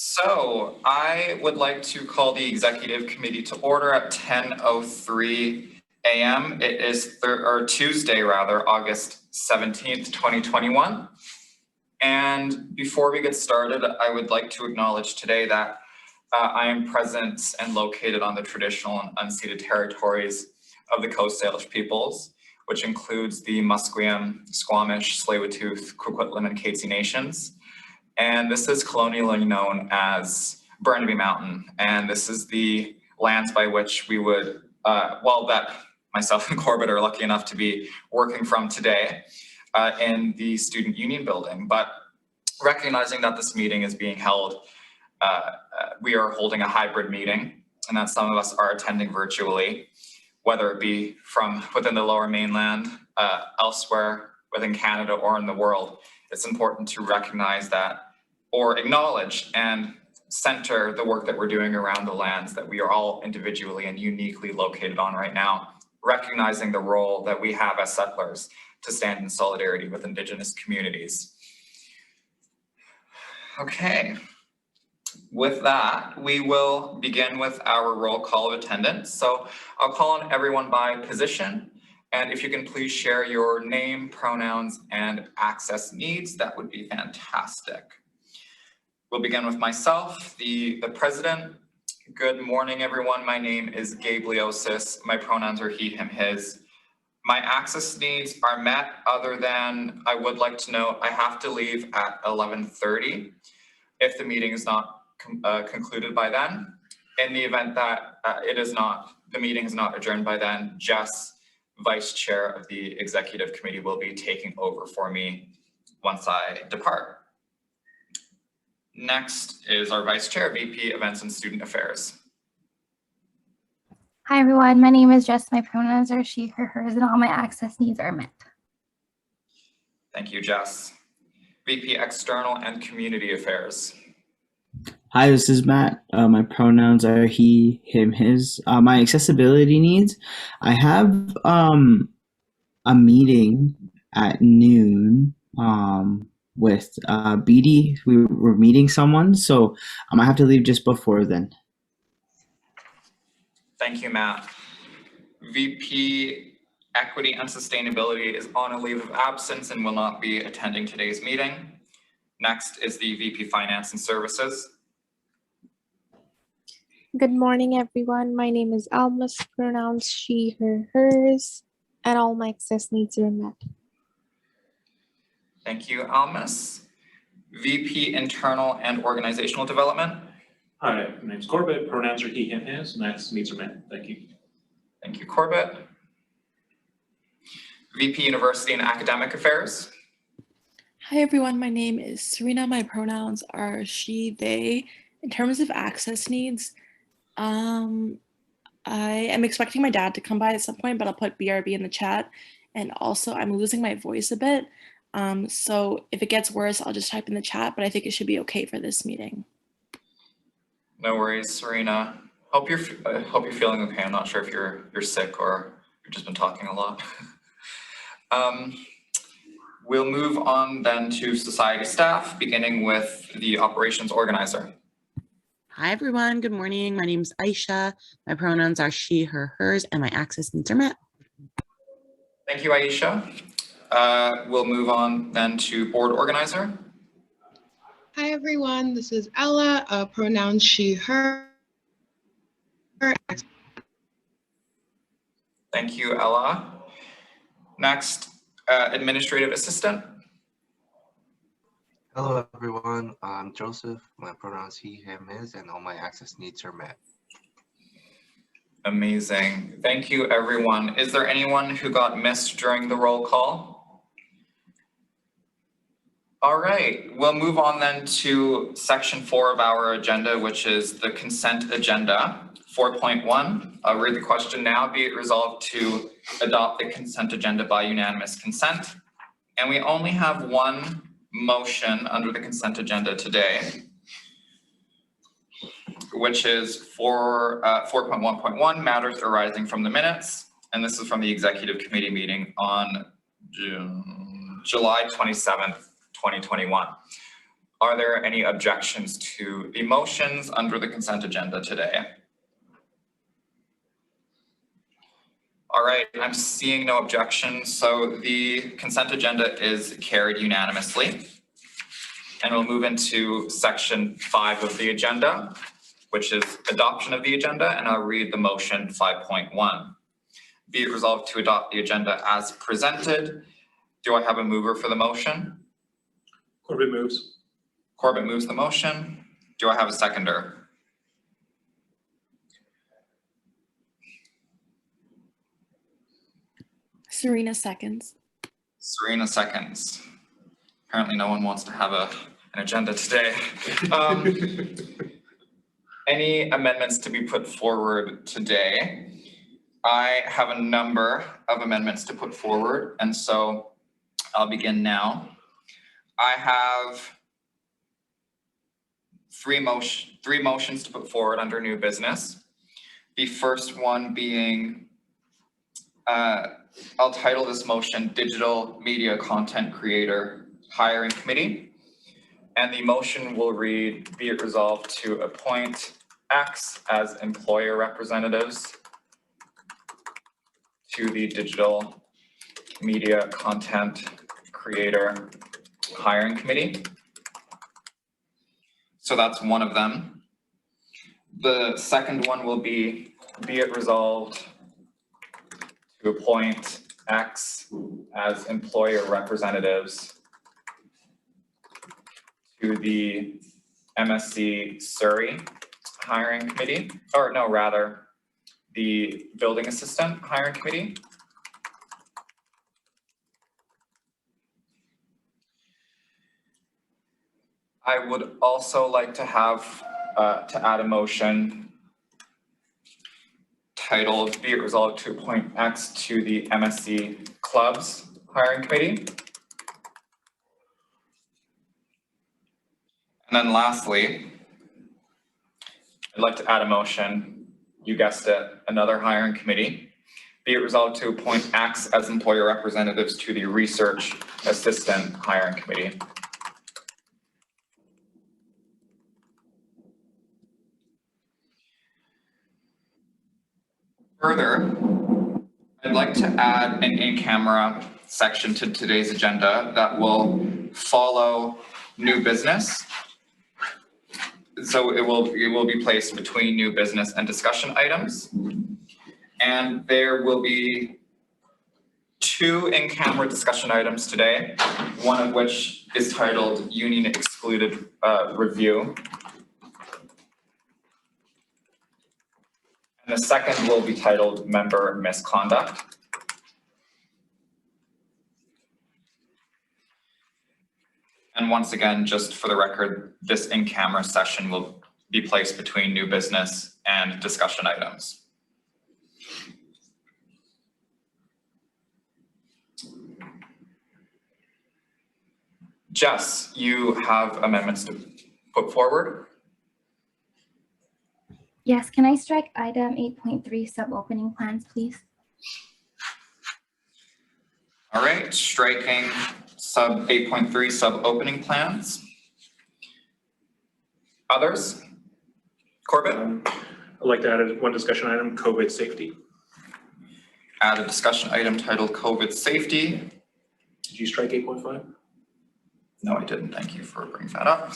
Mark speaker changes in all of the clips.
Speaker 1: So I would like to call the executive committee to order at 10:03 a.m. It is Tuesday, August 17th, 2021. And before we get started, I would like to acknowledge today that I am present and located on the traditional and unceded territories of the Coast Salish peoples, which includes the Musqueam, Squamish, Tsleil-Waututh, Coquitlam, and Katzie nations. And this is colonially known as Burnaby Mountain. And this is the lands by which we would, that myself and Corbett are lucky enough to be working from today in the Student Union building. But recognizing that this meeting is being held, we are holding a hybrid meeting, and that some of us are attending virtually, whether it be from within the Lower Mainland, elsewhere within Canada or in the world. It's important to recognize that, or acknowledge and center the work that we're doing around the lands that we are all individually and uniquely located on right now, recognizing the role that we have as settlers to stand in solidarity with Indigenous communities. Okay, with that, we will begin with our roll call of attendance. So I'll call on everyone by position. And if you can please share your name, pronouns, and access needs, that would be fantastic. We'll begin with myself, the president. Good morning, everyone. My name is Gabe Leosis. My pronouns are he, him, his. My access needs are met, other than I would like to note I have to leave at 11:30 if the meeting is not concluded by then. In the event that the meeting is not adjourned by then, Jess, Vice Chair of the Executive Committee, will be taking over for me once I depart. Next is our Vice Chair, VP Events and Student Affairs.
Speaker 2: Hi everyone, my name is Jess. My pronouns are she, her, hers, and all my access needs are met.
Speaker 1: Thank you, Jess. VP External and Community Affairs.
Speaker 3: Hi, this is Matt. My pronouns are he, him, his. My accessibility needs, I have a meeting at noon with BD. We were meeting someone, so I might have to leave just before then.
Speaker 1: Thank you, Matt. VP Equity and Sustainability is on a leave of absence and will not be attending today's meeting. Next is the VP Finance and Services.
Speaker 4: Good morning, everyone. My name is Almas, pronouns she, her, hers, and all my access needs are met.
Speaker 1: Thank you, Almas. VP Internal and Organizational Development.
Speaker 5: Hi, my name's Corbett, pronouns are he, him, his, and access needs are met. Thank you.
Speaker 1: Thank you, Corbett. VP University and Academic Affairs.
Speaker 6: Hi everyone, my name is Serena. My pronouns are she, they. In terms of access needs, I am expecting my dad to come by at some point, but I'll put BRB in the chat. And also I'm losing my voice a bit. So if it gets worse, I'll just type in the chat, but I think it should be okay for this meeting.
Speaker 1: No worries, Serena. Hope you're feeling okay. I'm not sure if you're sick or you've just been talking a lot. We'll move on then to society staff, beginning with the operations organizer.
Speaker 7: Hi everyone, good morning. My name is Aisha. My pronouns are she, her, hers, and my access needs are met.
Speaker 1: Thank you, Aisha. We'll move on then to board organizer.
Speaker 8: Hi everyone, this is Ella, pronouns she, her.
Speaker 1: Thank you, Ella. Next, administrative assistant.
Speaker 9: Hello everyone, I'm Joseph. My pronouns he, him, his, and all my access needs are met.
Speaker 1: Amazing. Thank you, everyone. Is there anyone who got missed during the roll call? All right, we'll move on then to section 4 of our agenda, which is the consent agenda. 4.1, I'll read the question now. Be it resolved to adopt the consent agenda by unanimous consent. And we only have one motion under the consent agenda today, which is for 4.1.1, matters arising from the minutes. And this is from the executive committee meeting on July 27th, 2021. Are there any objections to the motions under the consent agenda today? All right, I'm seeing no objections, so the consent agenda is carried unanimously. And we'll move into section 5 of the agenda, which is adoption of the agenda, and I'll read the motion 5.1. Be it resolved to adopt the agenda as presented. Do I have a mover for the motion?
Speaker 5: Corbett moves.
Speaker 1: Corbett moves the motion. Do I have a seconder?
Speaker 6: Serena seconds.
Speaker 1: Serena seconds. Apparently no one wants to have an agenda today. Any amendments to be put forward today? I have a number of amendments to put forward, and so I'll begin now. I have three motions to put forward under new business. The first one being, I'll title this motion Digital Media Content Creator Hiring Committee. And the motion will read, be it resolved to appoint X as employer representatives to the Digital Media Content Creator Hiring Committee. So that's one of them. The second one will be it resolved to appoint X as employer representatives to the MSc Surrey Hiring Committee, or no, rather, the Building Assistant Hiring Committee. I would also like to have, to add a motion titled, be it resolved to appoint X to the MSc Clubs Hiring Committee. And then lastly, I'd like to add a motion, you guessed it, another hiring committee. Be it resolved to appoint X as employer representatives to the Research Assistant Hiring Committee. Further, I'd like to add an in-camera section to today's agenda that will follow new business. So it will be placed between new business and discussion items. And there will be 2 in-camera discussion items today, one of which is titled Union Excluded Review. And the second will be titled Member Misconduct. And once again, just for the record, this in-camera session will be placed between new business and discussion items. Jess, you have amendments to put forward?
Speaker 2: Yes, can I strike item 8.3 sub-opening plans, please?
Speaker 1: All right, striking sub 8.3 sub-opening plans. Others? Corbett?
Speaker 5: I'd like to add one discussion item, COVID safety.
Speaker 1: Add a discussion item titled COVID safety.
Speaker 5: Did you strike 8.5?
Speaker 1: No, I didn't. Thank you for bringing that up.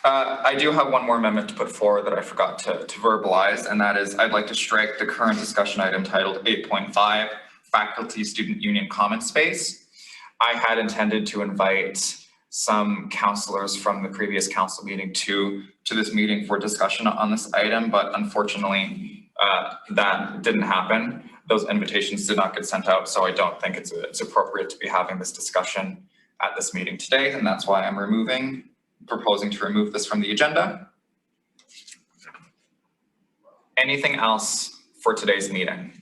Speaker 1: I do have one more amendment to put forward that I forgot to verbalize, and that is I'd like to strike the current discussion item titled 8.5, Faculty Student Union Common Space. I had intended to invite some counselors from the previous council meeting to this meeting for discussion on this item, but unfortunately that didn't happen. Those invitations did not get sent out, so I don't think it's appropriate to be having this discussion at this meeting today, and that's why I'm proposing to remove this from the agenda. Anything else for today's meeting?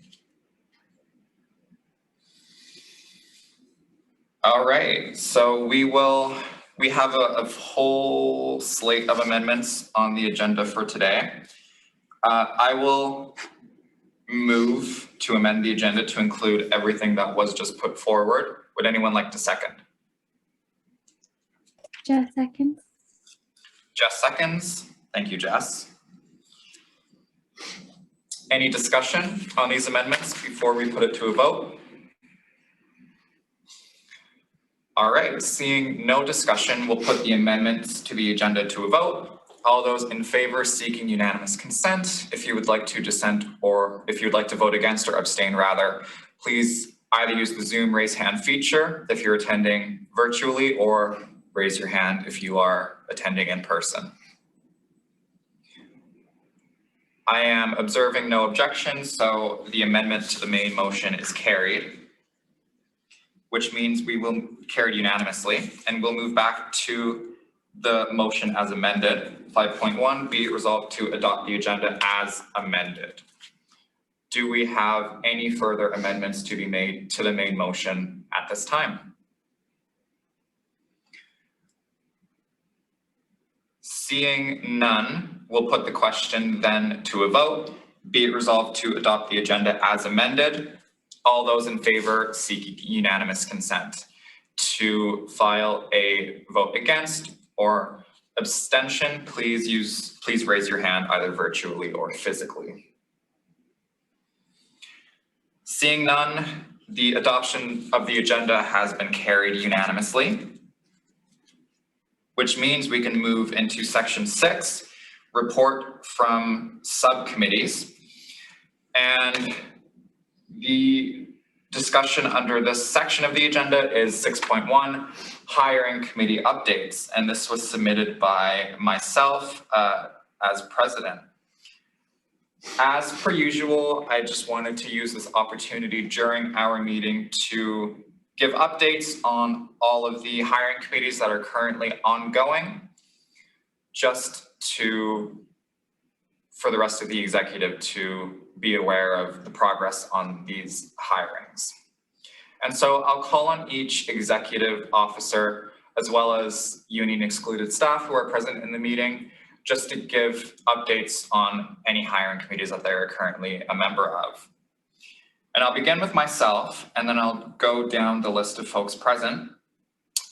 Speaker 1: All right, so we have a whole slate of amendments on the agenda for today. I will move to amend the agenda to include everything that was just put forward. Would anyone like to second?
Speaker 2: Jess seconds.
Speaker 1: Jess seconds. Thank you, Jess. Any discussion on these amendments before we put it to a vote? All right, seeing no discussion, we'll put the amendments to the agenda to a vote. All those in favor seeking unanimous consent, if you would like to dissent or if you would like to vote against or abstain rather, please either use the Zoom raise hand feature if you're attending virtually or raise your hand if you are attending in person. I am observing no objections, so the amendment to the main motion is carried, which means we will carry unanimously, and we'll move back to the motion as amended. 5.1, be it resolved to adopt the agenda as amended. Do we have any further amendments to be made to the main motion at this time? Seeing none, we'll put the question then to a vote. Be it resolved to adopt the agenda as amended. All those in favor seek unanimous consent. To file a vote against or abstention, please raise your hand either virtually or physically. Seeing none, the adoption of the agenda has been carried unanimously, which means we can move into section 6, report from subcommittees. And the discussion under this section of the agenda is 6.1, hiring committee updates. And this was submitted by myself as president. As per usual, I just wanted to use this opportunity during our meeting to give updates on all of the hiring committees that are currently ongoing, just for the rest of the executive to be aware of the progress on these hirings. And so I'll call on each executive officer as well as union excluded staff who are present in the meeting just to give updates on any hiring committees that they are currently a member of. And I'll begin with myself, and then I'll go down the list of folks present.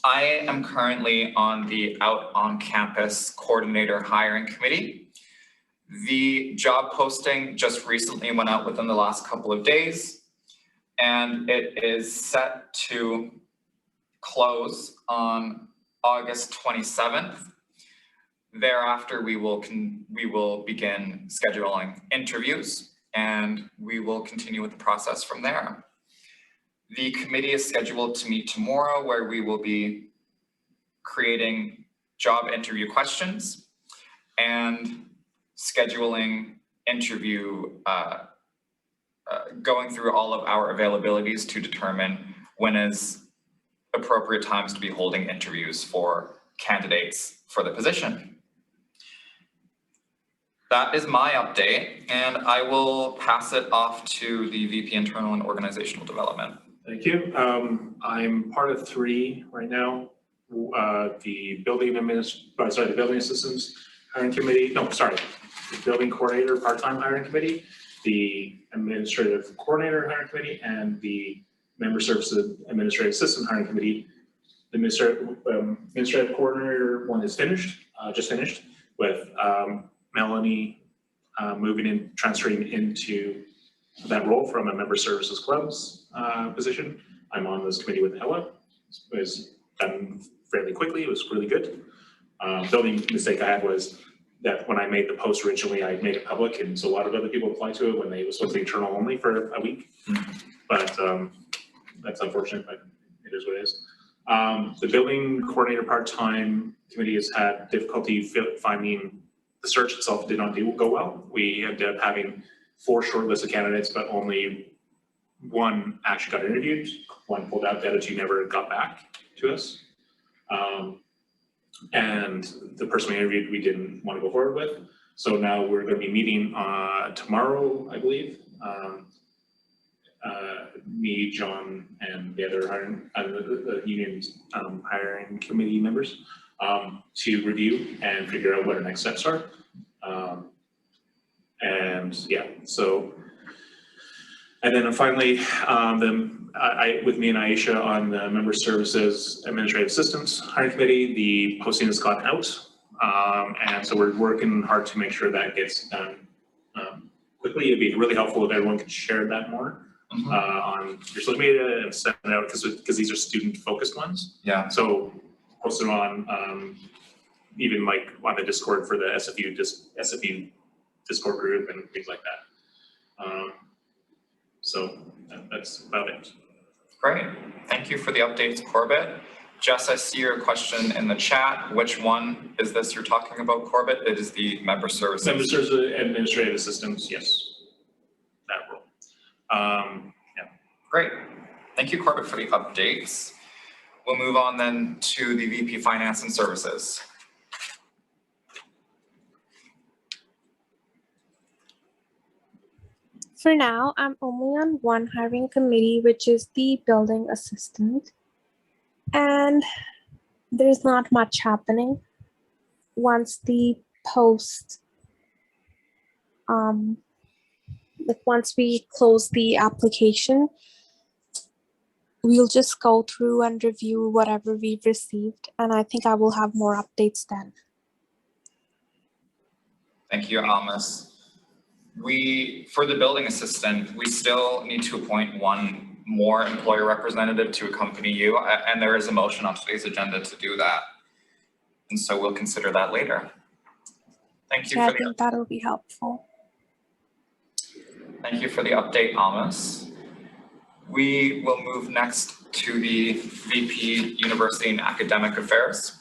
Speaker 1: I am currently on the Out on Campus Coordinator Hiring Committee. The job posting just recently went out within the last couple of days, and it is set to close on August 27th. Thereafter, we will begin scheduling interviews, and we will continue with the process from there. The committee is scheduled to meet tomorrow, where we will be creating job interview questions and scheduling interview, going through all of our availabilities to determine when is appropriate times to be holding interviews for candidates for the position. That is my update, and I will pass it off to the VP Internal and Organizational Development.
Speaker 5: Thank you. I'm part of 3 right now. The building assistants hiring committee. No, sorry, the building coordinator part-time hiring committee, the administrative coordinator hiring committee, and the member services administrative assistant hiring committee. The administrative coordinator one is finished, just finished, with Melanie moving in, transferring into that role from a member services clubs position. I'm on this committee with Ella. It was done fairly quickly. It was really good. The only mistake I had was that when I made the post originally, I made it public, and so a lot of other people applied to it when they was supposed to be internal only for a week. But that's unfortunate, but it is what it is. The building coordinator part-time committee has had difficulty finding. The search itself did not go well. We ended up having 4 shortlisted candidates, but only 1 actually got interviewed. 1 pulled out, the other 2 never got back to us. And the person we interviewed, we didn't want to go forward with. So now we're going to be meeting tomorrow, I believe. Me, John, and the other hiring, the union hiring committee members to review and figure out what our next steps are. And yeah, so, and then finally, with me and Aisha on the member services administrative assistants hiring committee, the posting has gone out. And so we're working hard to make sure that gets done quickly. It'd be really helpful if everyone could share that more on your social media and send it out because these are student focused ones.
Speaker 1: Yeah.
Speaker 5: So post it on even like on the Discord for the SFU Discord group and things like that. So that's about it.
Speaker 1: Great. Thank you for the updates, Corbett. Jess, I see your question in the chat. Which one is this you're talking about, Corbett? It is the member services.
Speaker 5: Member services administrative assistants, yes. That role. Yeah.
Speaker 1: Great. Thank you, Corbett, for the updates. We'll move on then to the VP Finance and Services.
Speaker 4: For now, I'm only on one hiring committee, which is the building assistant. And there's not much happening. Once the post, once we close the application, we'll just go through and review whatever we've received. And I think I will have more updates then.
Speaker 1: Thank you, Almas. For the building assistant, we still need to appoint one more employer representative to accompany you, and there is a motion on today's agenda to do that. And so we'll consider that later. Thank you.
Speaker 4: Yeah, I think that'll be helpful.
Speaker 1: Thank you for the update, Almas. We will move next to the VP University and Academic Affairs.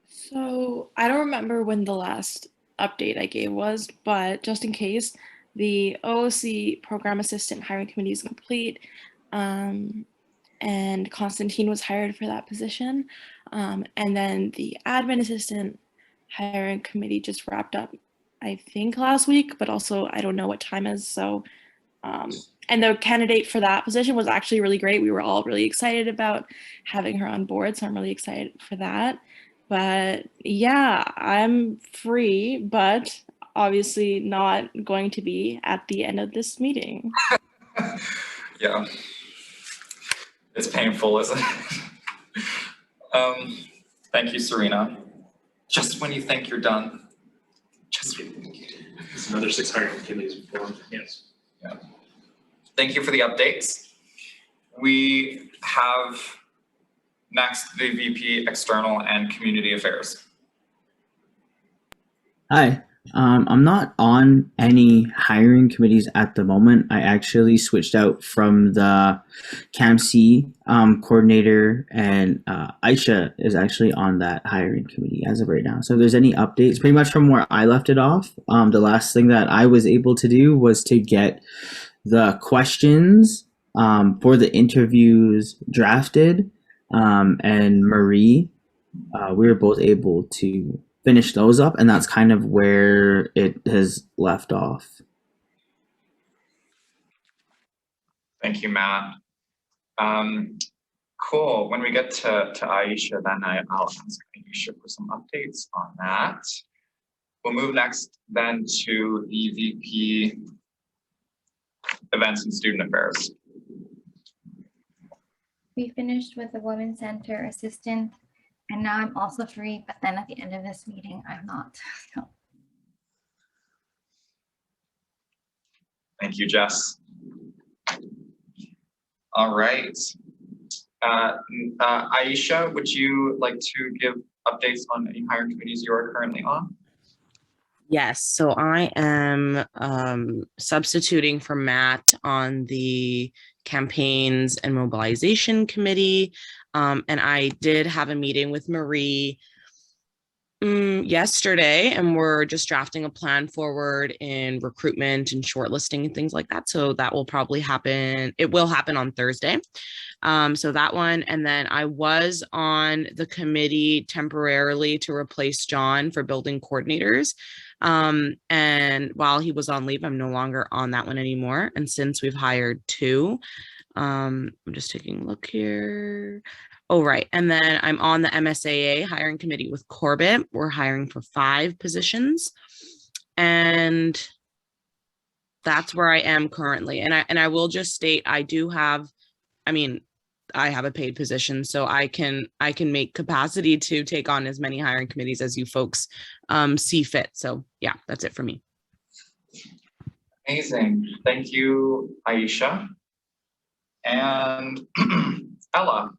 Speaker 6: So I don't remember when the last update I gave was, but just in case, the OOC program assistant hiring committee is complete, and Constantine was hired for that position. And then the admin assistant hiring committee just wrapped up, I think last week, but also I don't know what time is. So, and the candidate for that position was actually really great. We were all really excited about having her on board. So I'm really excited for that. But yeah, I'm free, but obviously not going to be at the end of this meeting.
Speaker 1: Yeah, it's painful, isn't it? Thank you, Serena. Just when you think you're done, just when you think you're done.
Speaker 5: It's another 6 hiring committees formed, yes.
Speaker 1: Yeah. Thank you for the updates. We have next the VP External and Community Affairs.
Speaker 3: Hi, I'm not on any hiring committees at the moment. I actually switched out from the CAMC coordinator, and Aisha is actually on that hiring committee as of right now. So if there's any updates, pretty much from where I left it off, the last thing that I was able to do was to get the questions for the interviews drafted, and Marie, we were both able to finish those up, and that's kind of where it has left off.
Speaker 1: Thank you, Matt. Cool. When we get to Aisha, then I'll ask Aisha for some updates on that. We'll move next then to the VP Events and Student Affairs.
Speaker 2: We finished with the Women's Center assistant, and now I'm also free, but then at the end of this meeting, I'm not. So.
Speaker 1: Thank you, Jess. All right. Aisha, would you like to give updates on any hiring committees you are currently on?
Speaker 7: Yes, so I am substituting for Matt on the campaigns and mobilization committee. And I did have a meeting with Marie yesterday, and we're just drafting a plan forward in recruitment and shortlisting and things like that. So that will probably happen. It will happen on Thursday. So that one. And then I was on the committee temporarily to replace John for building coordinators. And while he was on leave, I'm no longer on that one anymore. And since we've hired 2, I'm just taking a look here. Oh, right. And then I'm on the MSAA hiring committee with Corbett. We're hiring for 5 positions. And that's where I am currently. And I will just state, I do have, I have a paid position, so I can make capacity to take on as many hiring committees as you folks see fit. So yeah, that's it for me.
Speaker 1: Amazing. Thank you, Aisha. And Ella.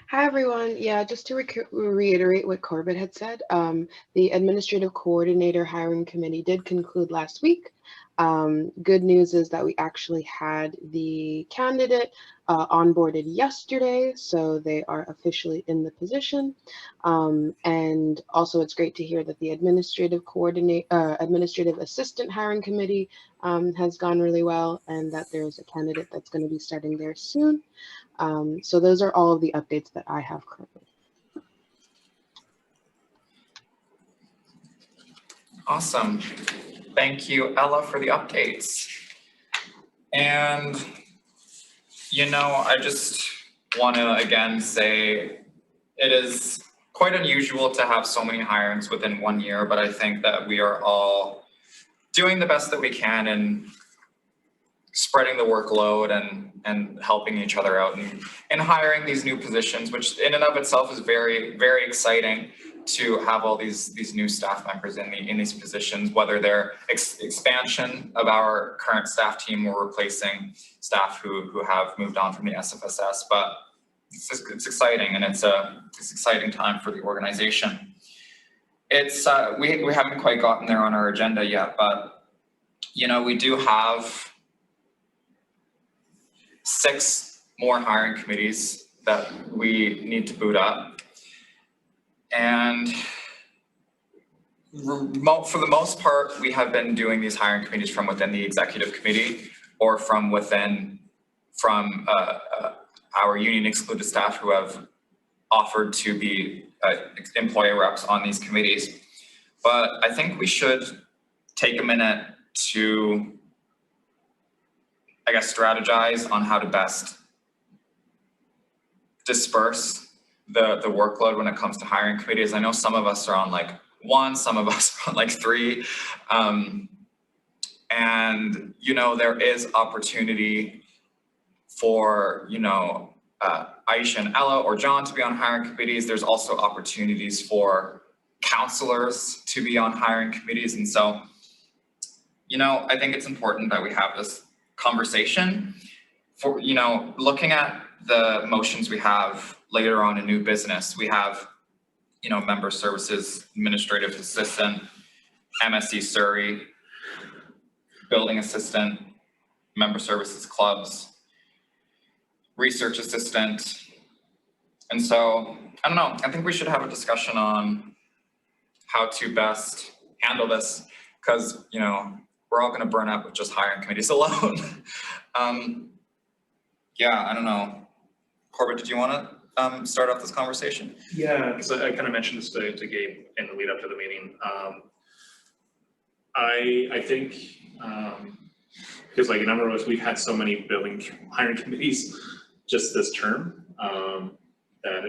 Speaker 10: Hi, everyone. Yeah, just to reiterate what Corbett had said, the Administrative Coordinator Hiring Committee did conclude last week. Good news is that we actually had the candidate onboarded yesterday, so they are officially in the position. And also, it's great to hear that the Administrative Assistant Hiring Committee has gone really well, and that there's a candidate that's going to be starting there soon. So those are all of the updates that I have currently.
Speaker 1: Awesome. Thank you, Ella, for the updates. And, you know, I just want to again say it is quite unusual to have so many hirings within 1 year, but I think that we are all doing the best that we can and spreading the workload and helping each other out and hiring these new positions, which in and of itself is very, very exciting to have all these new staff members in these positions, whether they're expansion of our current staff team or replacing staff who have moved on from the SFSS. But it's exciting, and it's an exciting time for the organization. It's we haven't quite gotten there on our agenda yet, but you know, we do have 6 more hiring committees that we need to boot up. And for the most part, we have been doing these hiring committees from within the executive committee or from our union excluded staff who have offered to be employer reps on these committees. But I think we should take a minute to, I guess, strategize on how to best disperse the workload when it comes to hiring committees. I know some of us are on like 1, some of us are on like 3. And, you know, there is opportunity for, you know, Aisha and Ella or John to be on hiring committees. There's also opportunities for counselors to be on hiring committees. And so, you know, I think it's important that we have this conversation for, you know, looking at the motions we have later on in new business. We have, you know, member services, administrative assistant, MSC Surrey, building assistant, member services clubs, research assistant. And so, I don't know, I think we should have a discussion on how to best handle this, because, you know, we're all going to burn out with just hiring committees alone. Yeah, I don't know. Corbett, did you want to start off this conversation?
Speaker 5: Yeah, because I kind of mentioned this to Gabe in the lead up to the meeting. I think, because like a number of us, we've had so many building hiring committees just this term, that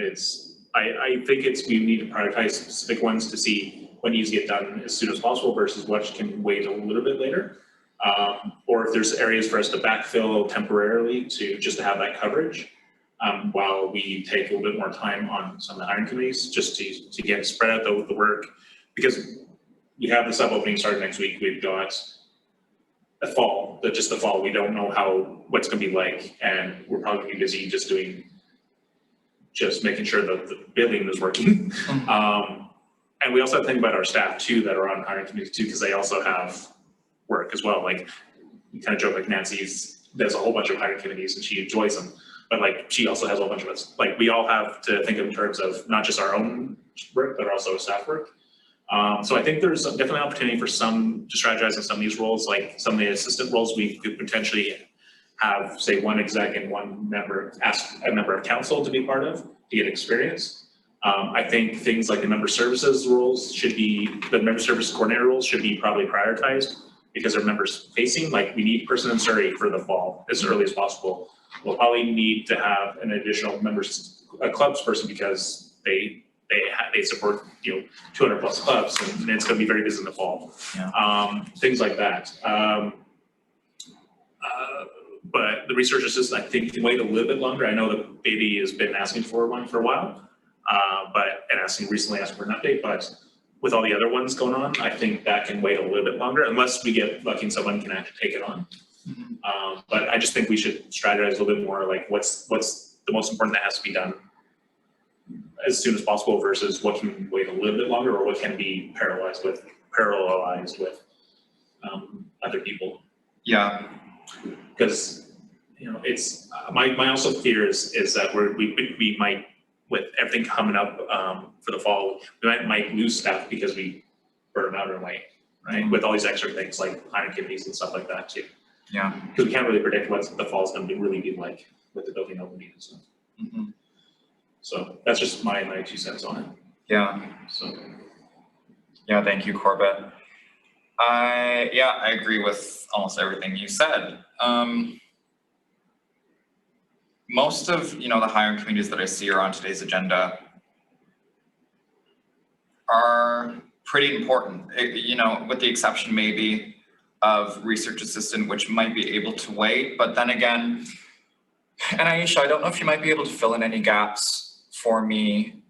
Speaker 5: I think we need to prioritize specific ones to see what needs to get done as soon as possible versus what can wait a little bit later. Or if there's areas for us to backfill temporarily just to have that coverage, while we take a little bit more time on some of the hiring committees, just to get spread out the work, because we have the sub opening starting next week. We've got just the fall. We don't know what's going to be like, and we're probably busy just making sure that the billing is working. And we also have to think about our staff too that are on hiring committees too, because they also have work as well. Like, we kind of joke, like there's a whole bunch of hiring committees and she enjoys them, but like she also has a whole bunch of us. Like, we all have to think in terms of not just our own work, but also staff work. So I think there's definitely opportunity for some to strategize in some of these roles, like some of the assistant roles we could potentially have, say, one exec and one member, ask a member of council to be part of to get experience. I think things like the member services roles the member service coordinator roles should be probably prioritized because they're members facing. Like, we need person in Surrey for the fall as early as possible. We'll probably need to have an additional a clubs person because they support, you know, 200 plus clubs, and it's going to be very busy in the fall. Yeah. Things like that. but the research assistant, I think, can wait a little bit longer. I know that Baby has been asking for one for a while, and recently asked for an update, but with all the other ones going on, I think that can wait a little bit longer unless we get lucky and someone can actually take it on. But I just think we should strategize a little bit more, like what's the most important that has to be done as soon as possible versus what can wait a little bit longer or what can be parallelized with other people.
Speaker 1: Yeah.
Speaker 5: Because, you know, it's my also fear is that we might, with everything coming up for the fall, we might lose staff because we burn out our way, right? With all these extra things like hiring committees and stuff like that too.
Speaker 1: Yeah.
Speaker 5: Because we can't really predict what the fall is going to really be like with the building opening and stuff. So that's just my 2 cents on it.
Speaker 1: Yeah.
Speaker 5: So.
Speaker 1: Yeah, thank you, Corbett. I agree with almost everything you said. Most of, the hiring committees that I see are on today's agenda are pretty important, with the exception maybe of research assistant, which might be able to wait. But then again, and Aisha, I don't know if you might be able to fill in any gaps for me,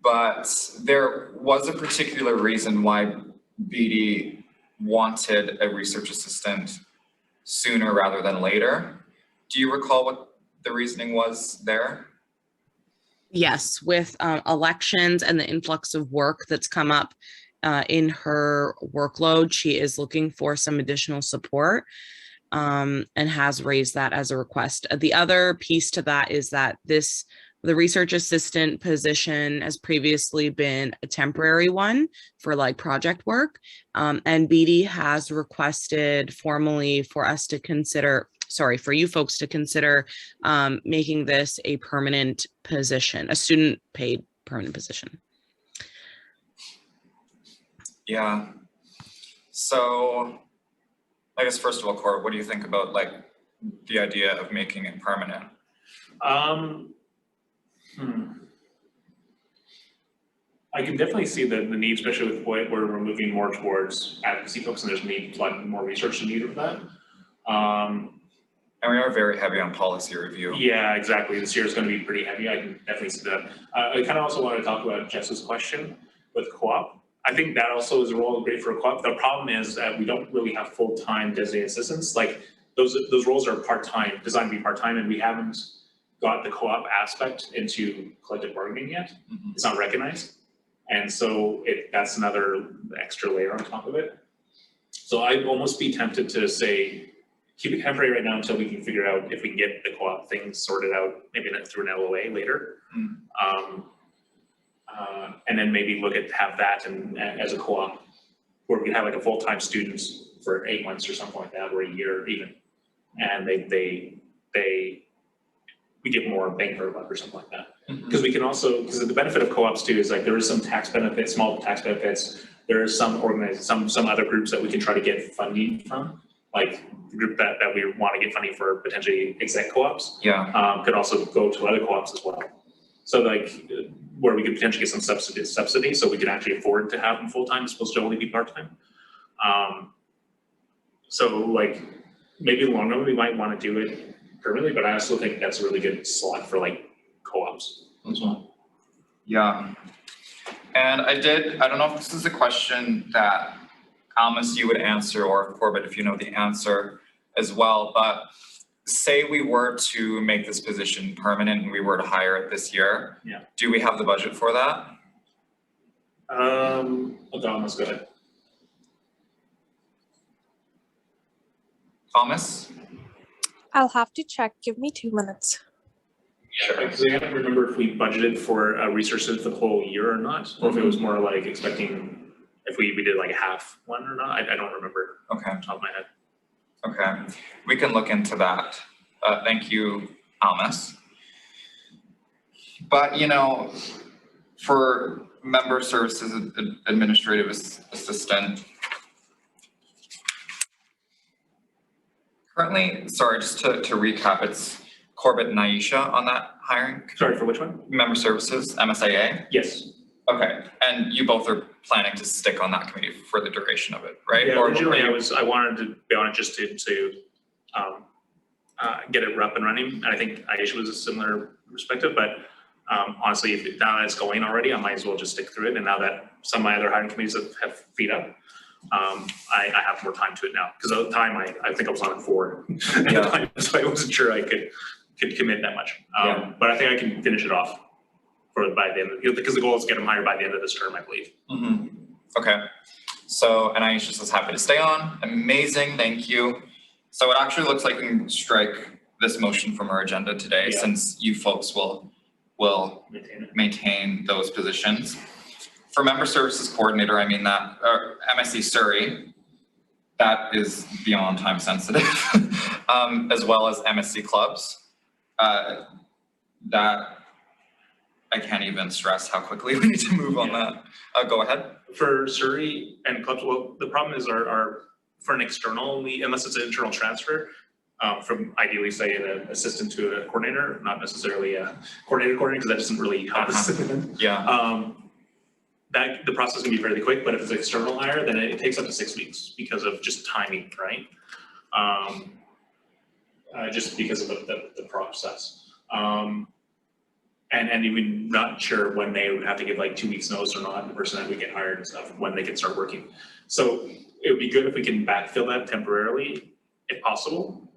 Speaker 1: but there was a particular reason why BD wanted a research assistant sooner rather than later. Do you recall what the reasoning was there?
Speaker 7: Yes, with elections and the influx of work that's come up in her workload, she is looking for some additional support and has raised that as a request. The other piece to that is that the research assistant position has previously been a temporary one for like project work. And BD has requested formally for you folks to consider making this a permanent position, a student paid permanent position.
Speaker 1: Yeah. So I guess first of all, Cor, what do you think about like the idea of making it permanent?
Speaker 5: I can definitely see the need, especially with where we're moving more towards advocacy folks, and there's need a lot more research needed for that.
Speaker 1: And we are very heavy on policy review.
Speaker 5: Yeah, exactly. This year is going to be pretty heavy. I can definitely see that. I kind of also want to talk about Jess's question with CoOp. I think that also is a role great for CoOp. The problem is that we don't really have full-time designated assistants. Like those roles are part-time, designed to be part-time, and we haven't got the CoOp aspect into collective bargaining yet. It's not recognized. And so that's another extra layer on top of it. So I'd almost be tempted to say, keep it temporary right now until we can figure out if we can get the CoOp things sorted out, maybe through an LOA later. And then maybe have that as a CoOp where we can have like a full-time student for 8 months or something like that, or a year even. And we get more bang for a buck or something like that. Because we can also, because the benefit of CoOps too is like there is some tax benefits, small tax benefits. There are some other groups that we can try to get funding from, like the group that we want to get funding for potentially exec co-ops.
Speaker 1: Yeah.
Speaker 5: Could also go to other co-ops as well. So like where we could potentially get some subsidy so we can actually afford to have them full-time as opposed to only be part-time. So like maybe in the long run we might want to do it permanently, but I also think that's a really good slot for like co-ops as well.
Speaker 1: Yeah. And I don't know if this is a question that Almas you would answer, or Corbett if you know the answer as well, but say we were to make this position permanent and we were to hire it this year, do we have the budget for that?
Speaker 5: Thomas, go ahead.
Speaker 1: Thomas?
Speaker 4: I'll have to check. Give me 2 minutes.
Speaker 5: Yeah, because I don't remember if we budgeted for researchers for the whole year or not, or if it was more like expecting if we did like a half one or not. I don't remember.
Speaker 1: Okay.
Speaker 5: On top of my head.
Speaker 1: Okay, we can look into that. Thank you, Almas. But for member services administrative assistant, currently, sorry, just to recap, it's Corbett and Aisha on that hiring.
Speaker 5: Sorry, for which one?
Speaker 1: Member services, MSIA?
Speaker 5: Yes.
Speaker 1: Okay, and you both are planning to stick on that committee for the duration of it, right?
Speaker 5: Yeah,
Speaker 1: or
Speaker 5: originally I wanted to be on it just to get it up and running. And I think Aisha was a similar perspective, but honestly, if now that it's going already, I might as well just stick through it. And now that some of my other hiring committees have feet up, I have more time to it now. Because at the time, I think I was on it 4 at the time, so I wasn't sure I could commit that much. But I think I can finish it off by the end, because the goal is to get them hired by the end of this term, I believe.
Speaker 1: Mm-hmm. Okay. So, and Aisha says happy to stay on. Amazing, thank you. So it actually looks like we can strike this motion from our agenda today, since you folks will maintain those positions. For member services coordinator, I mean that, MSc Surrey, that is beyond time sensitive, as well as MSc clubs. That I can't even stress how quickly we need to move on that. Go ahead.
Speaker 5: For Surrey and clubs, well, the problem is our for an external, unless it's an internal transfer, from ideally say an assistant to a coordinator, not necessarily a coordinator, because that doesn't really help us. That the process can be fairly quick, but if it's external hire, then it takes up to 6 weeks because of just timing, right? Just because of the process. And even not sure when they would have to give like 2 weeks notice or not, the person that would get hired and stuff, when they can start working. So it would be good if we can backfill that temporarily, if possible.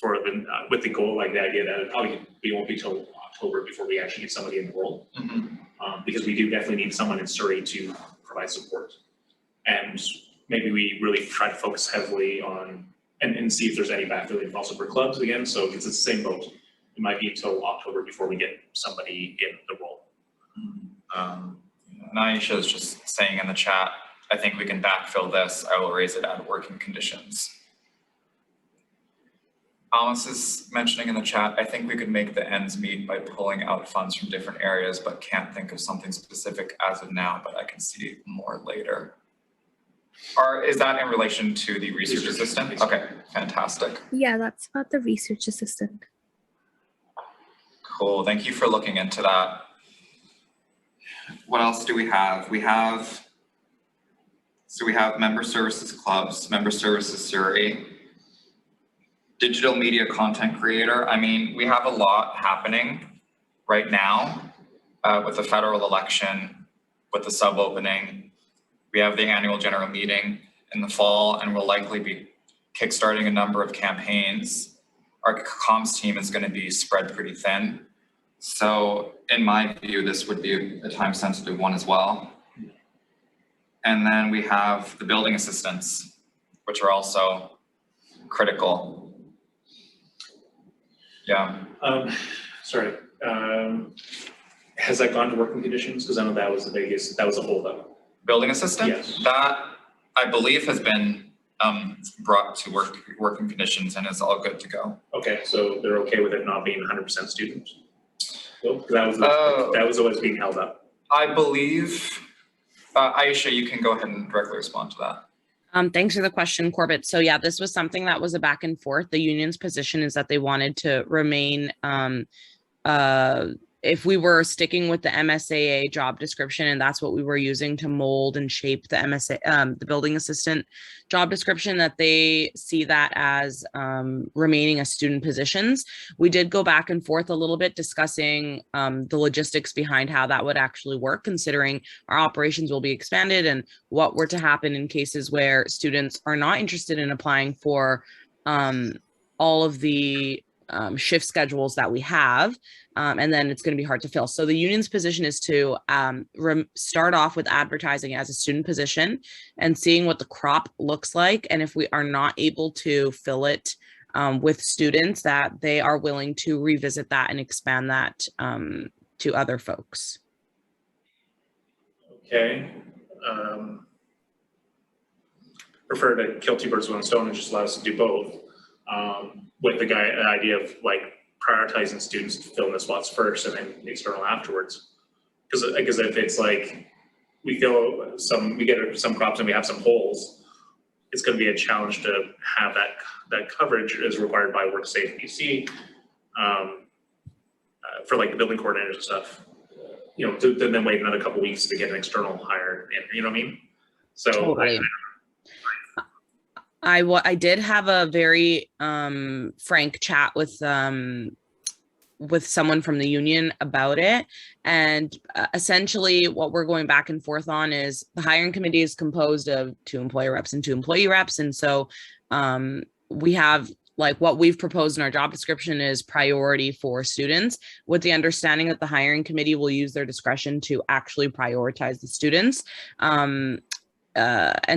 Speaker 5: For the, with the goal, like the idea that it probably we won't be till October before we actually get somebody enrolled. Because we do definitely need someone in Surrey to provide support. And maybe we really try to focus heavily on, and see if there's any backfilling also for clubs again. So because it's the same boat. It might be until October before we get somebody in the role.
Speaker 1: Aisha is just saying in the chat, I think we can backfill this. I will raise it at working conditions. Alice is mentioning in the chat, I think we could make the ends meet by pulling out funds from different areas, but can't think of something specific as of now, but I can see more later. Or is that in relation to the research assistant? Okay, fantastic.
Speaker 4: Yeah, that's about the research assistant.
Speaker 1: Cool, thank you for looking into that. What else do we have? We have member services clubs, member services Surrey, digital media content creator. I mean, we have a lot happening right now with the federal election, with the sub opening. We have the annual general meeting in the fall, and we'll likely be kickstarting a number of campaigns. Our comms team is going to be spread pretty thin. So in my view, this would be a time sensitive one as well. And then we have the building assistants, which are also critical. Yeah.
Speaker 5: Sorry. Has that gone to working conditions? Because I know that was the biggest, that was a holdup.
Speaker 1: Building assistant?
Speaker 5: Yes.
Speaker 1: That I believe has been brought to working conditions and is all good to go.
Speaker 5: Okay, so they're okay with it not being 100% student? Well, that was always being held up.
Speaker 1: I believe, Aisha, you can go ahead and directly respond to that.
Speaker 7: Thanks for the question, Corbett. So yeah, this was something that was a back and forth. The union's position is that they wanted to remain, if we were sticking with the MSAA job description, and that's what we were using to mold and shape the the building assistant job description, that they see that as remaining as student positions. We did go back and forth a little bit discussing the logistics behind how that would actually work, considering our operations will be expanded and what were to happen in cases where students are not interested in applying for all of the shift schedules that we have. And then it's going to be hard to fill. So the union's position is to start off with advertising as a student position and seeing what the crop looks like. And if we are not able to fill it with students, that they are willing to revisit that and expand that to other folks.
Speaker 5: Okay. Prefer to kill two birds with one stone and just allow us to do both. With the idea of like prioritizing students to fill in the spots first and then external afterwards. Because if it's like we get some crops and we have some holes, it's going to be a challenge to have that coverage as required by WorkSafe BC for like the building coordinators and stuff. You know, to then wait another couple weeks to get an external hire in, you know what I mean? So
Speaker 7: Totally. I did have a very frank chat with someone from the union about it, and essentially what we're going back and forth on is the hiring committee is composed of 2 employer reps and 2 employee reps, and so we have, like, what we've proposed in our job description is priority for students, with the understanding that the hiring committee will use their discretion to actually prioritize the students. And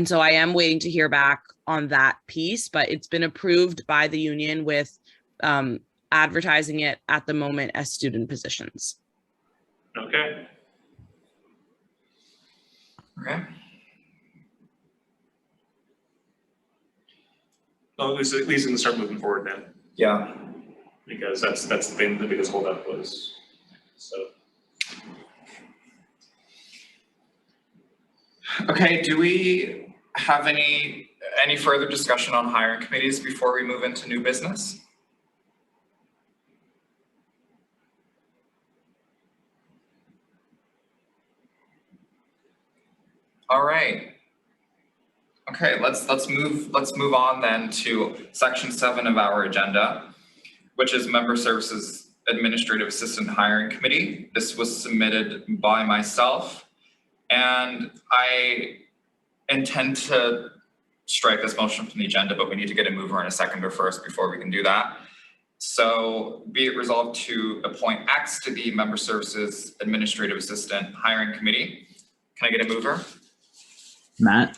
Speaker 7: so I am waiting to hear back on that piece, but it's been approved by the union with advertising it at the moment as student positions.
Speaker 5: Okay.
Speaker 1: Okay.
Speaker 5: Well, at least we can start moving forward then,
Speaker 1: Yeah.
Speaker 5: because that's the thing, the biggest holdup was, so.
Speaker 1: Okay, do we have any further discussion on hiring committees before we move into new business? All right. Okay, let's move on then to section 7 of our agenda, which is Member Services Administrative Assistant Hiring Committee. This was submitted by myself, and I intend to strike this motion from the agenda, but we need to get a mover and a seconder first before we can do that. So be it resolved to appoint X to the Member Services Administrative Assistant Hiring Committee. Can I get a mover?
Speaker 3: Matt.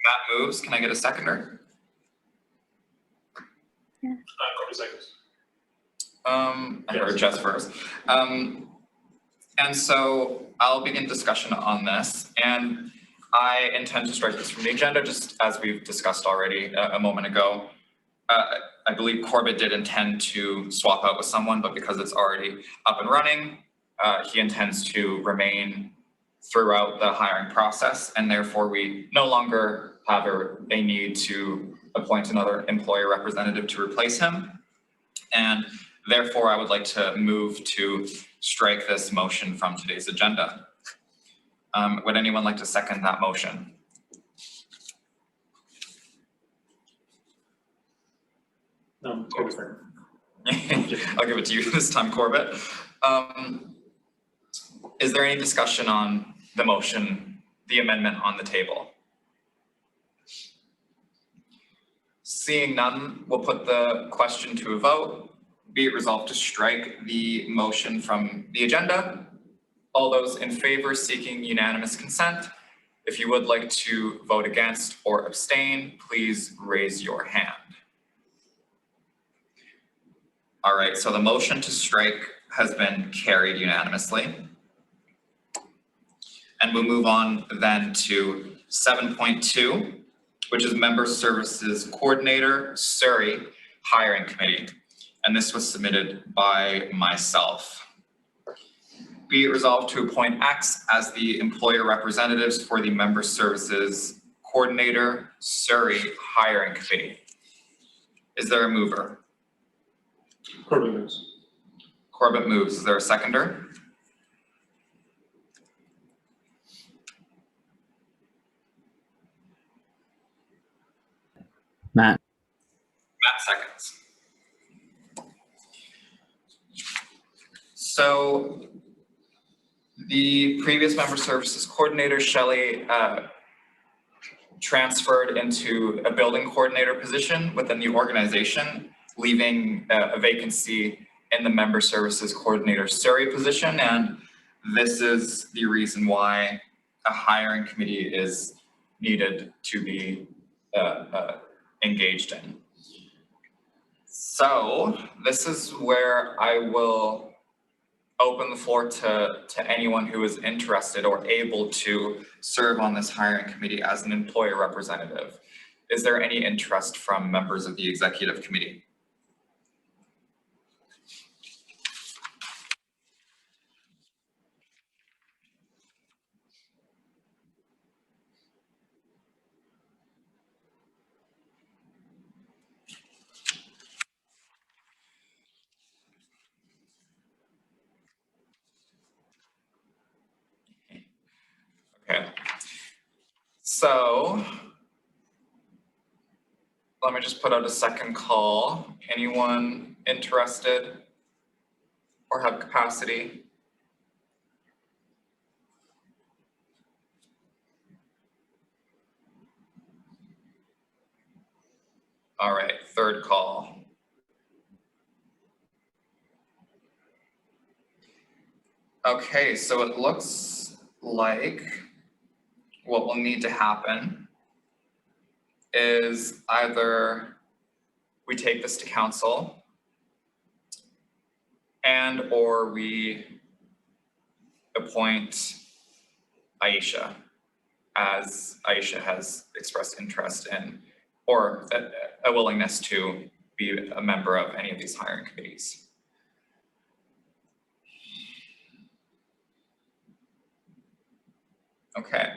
Speaker 1: Matt moves. Can I get a seconder?
Speaker 5: Corby seconds.
Speaker 1: I heard Jess first. And so I'll begin discussion on this, and I intend to strike this from the agenda, just as we've discussed already a moment ago. I believe Corbett did intend to swap out with someone, but because it's already up and running, he intends to remain throughout the hiring process, and therefore we no longer have a need to appoint another employer representative to replace him. And therefore, I would like to move to strike this motion from today's agenda. Would anyone like to second that motion?
Speaker 5: No, Corby second.
Speaker 1: I'll give it to you this time, Corbett. Is there any discussion on the motion, the amendment on the table? Seeing none, we'll put the question to a vote. Be it resolved to strike the motion from the agenda. All those in favor seeking unanimous consent. If you would like to vote against or abstain, please raise your hand. All right, so the motion to strike has been carried unanimously. And we'll move on then to 7.2, which is Member Services Coordinator, Surrey Hiring Committee. And this was submitted by myself. Be it resolved to appoint X as the employer representatives for the Member Services Coordinator, Surrey Hiring Committee. Is there a mover?
Speaker 5: Corbett moves.
Speaker 1: Corbett moves. Is there a seconder?
Speaker 3: Matt.
Speaker 1: Matt seconds. So the previous Member Services Coordinator, Shelley, transferred into a building coordinator position within the organization, leaving a vacancy in the Member Services Coordinator Surrey position. And this is the reason why a hiring committee is needed to be engaged in. So this is where I will open the floor to anyone who is interested or able to serve on this hiring committee as an employer representative. Is there any interest from members of the executive committee? Okay, so let me just put out a second call. Anyone interested or have capacity? All right, third call. Okay, so it looks like what will need to happen is either we take this to council and or we appoint Aisha, as Aisha has expressed interest in, or a willingness to be a member of any of these hiring committees. Okay.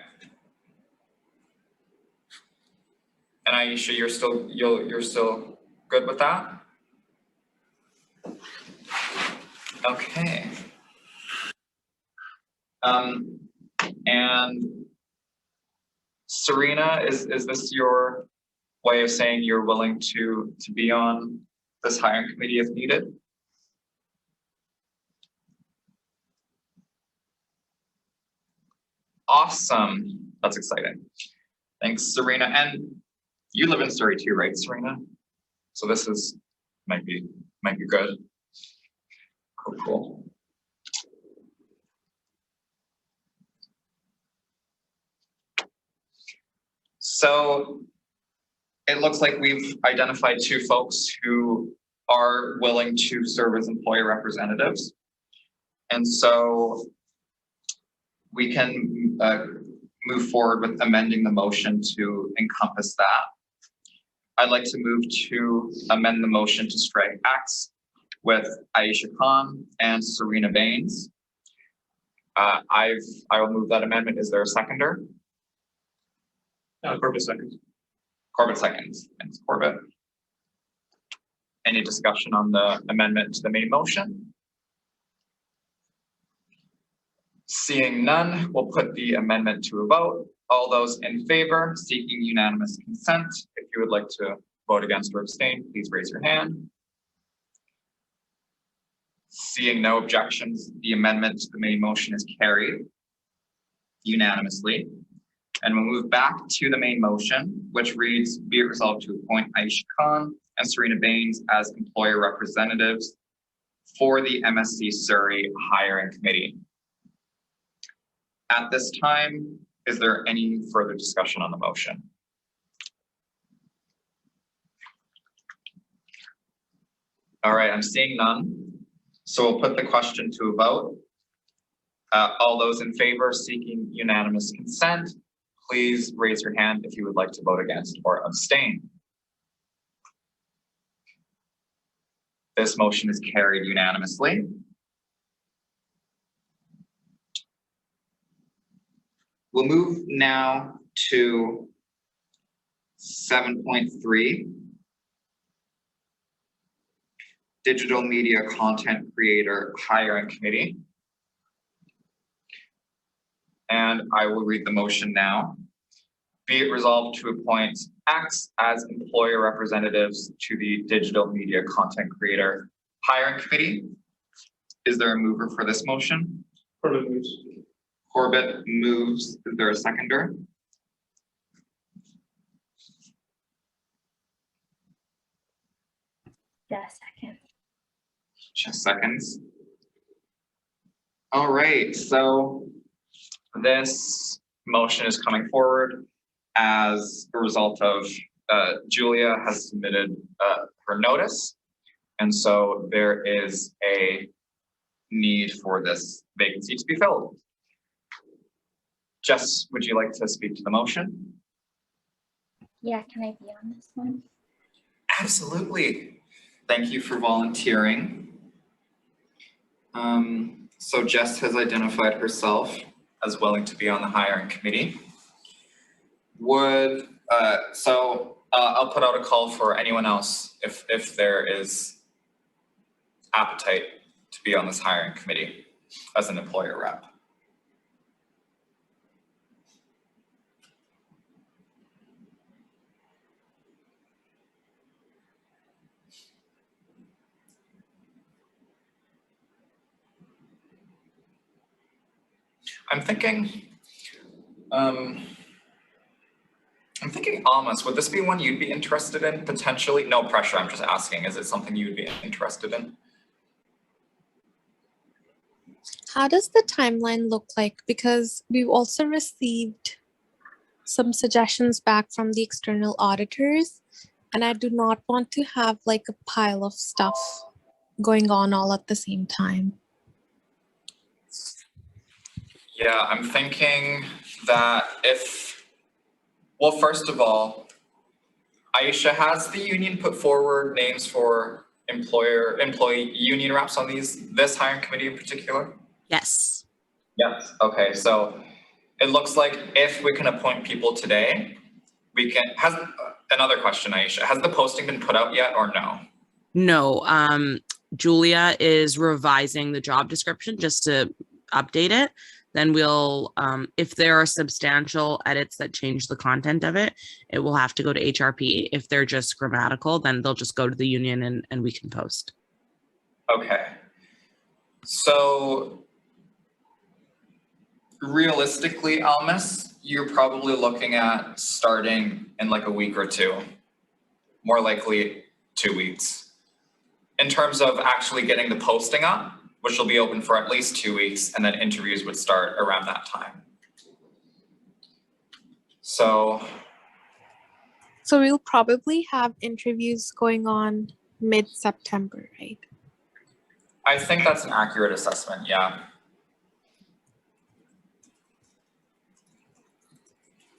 Speaker 1: And Aisha, you're still good with that? Okay. And Serena, is this your way of saying you're willing to be on this hiring committee if needed? Awesome. That's exciting. Thanks, Serena. And you live in Surrey too, right, Serena? So this is might be good. Cool. So it looks like we've identified two folks who are willing to serve as employee representatives. And so we can move forward with amending the motion to encompass that. I'd like to move to amend the motion to strike X with Aisha Khan and Serena Baines. I will move that amendment. Is there a seconder?
Speaker 5: Corbett seconds.
Speaker 1: Corbett seconds. Thanks, Corbett. Any discussion on the amendment to the main motion? Seeing none, we'll put the amendment to a vote. All those in favor, seeking unanimous consent. If you would like to vote against or abstain, please raise your hand. Seeing no objections, the amendment to the main motion is carried unanimously. And we'll move back to the main motion, which reads, be it resolved to appoint Aisha Khan and Serena Baines as employer representatives for the MSC Surrey Hiring Committee. At this time, is there any further discussion on the motion? All right, I'm seeing none. So we'll put the question to a vote. All those in favor seeking unanimous consent, please raise your hand if you would like to vote against or abstain. This motion is carried unanimously. We'll move now to 7.3, Digital Media Content Creator Hiring Committee. And I will read the motion now. Be it resolved to appoint X as employer representatives to the Digital Media Content Creator Hiring Committee. Is there a mover for this motion?
Speaker 5: Corbett moves.
Speaker 1: Corbett moves. Is there a seconder?
Speaker 2: Jess seconds.
Speaker 1: Just seconds. All right, so this motion is coming forward as a result of Julia has submitted her notice. And so there is a need for this vacancy to be filled. Jess, would you like to speak to the motion?
Speaker 2: Yeah, can I be on this one?
Speaker 1: Absolutely. Thank you for volunteering. So Jess has identified herself as willing to be on the hiring committee. I'll put out a call for anyone else if there is appetite to be on this hiring committee as an employer rep. I'm thinking Almas, would this be one you'd be interested in potentially? No pressure, I'm just asking. Is it something you'd be interested in?
Speaker 4: How does the timeline look like? Because we've also received some suggestions back from the external auditors, and I do not want to have like a pile of stuff going on all at the same time.
Speaker 1: Yeah, I'm thinking that well, first of all, Aisha, has the union put forward names for employee union reps on this hiring committee in particular?
Speaker 7: Yes.
Speaker 1: Yes. Okay, so it looks like if we can appoint people today, another question, Aisha, has the posting been put out yet or no?
Speaker 7: No, Julia is revising the job description just to update it. Then we'll, if there are substantial edits that change the content of it, it will have to go to HRP. If they're just grammatical, then they'll just go to the union and we can post.
Speaker 1: Okay. So realistically, Almas, you're probably looking at starting in like a week or two, more likely 2 weeks. In terms of actually getting the posting up, which will be open for at least 2 weeks, and then interviews would start around that time. So
Speaker 4: we'll probably have interviews going on mid-September, right?
Speaker 1: I think that's an accurate assessment, yeah.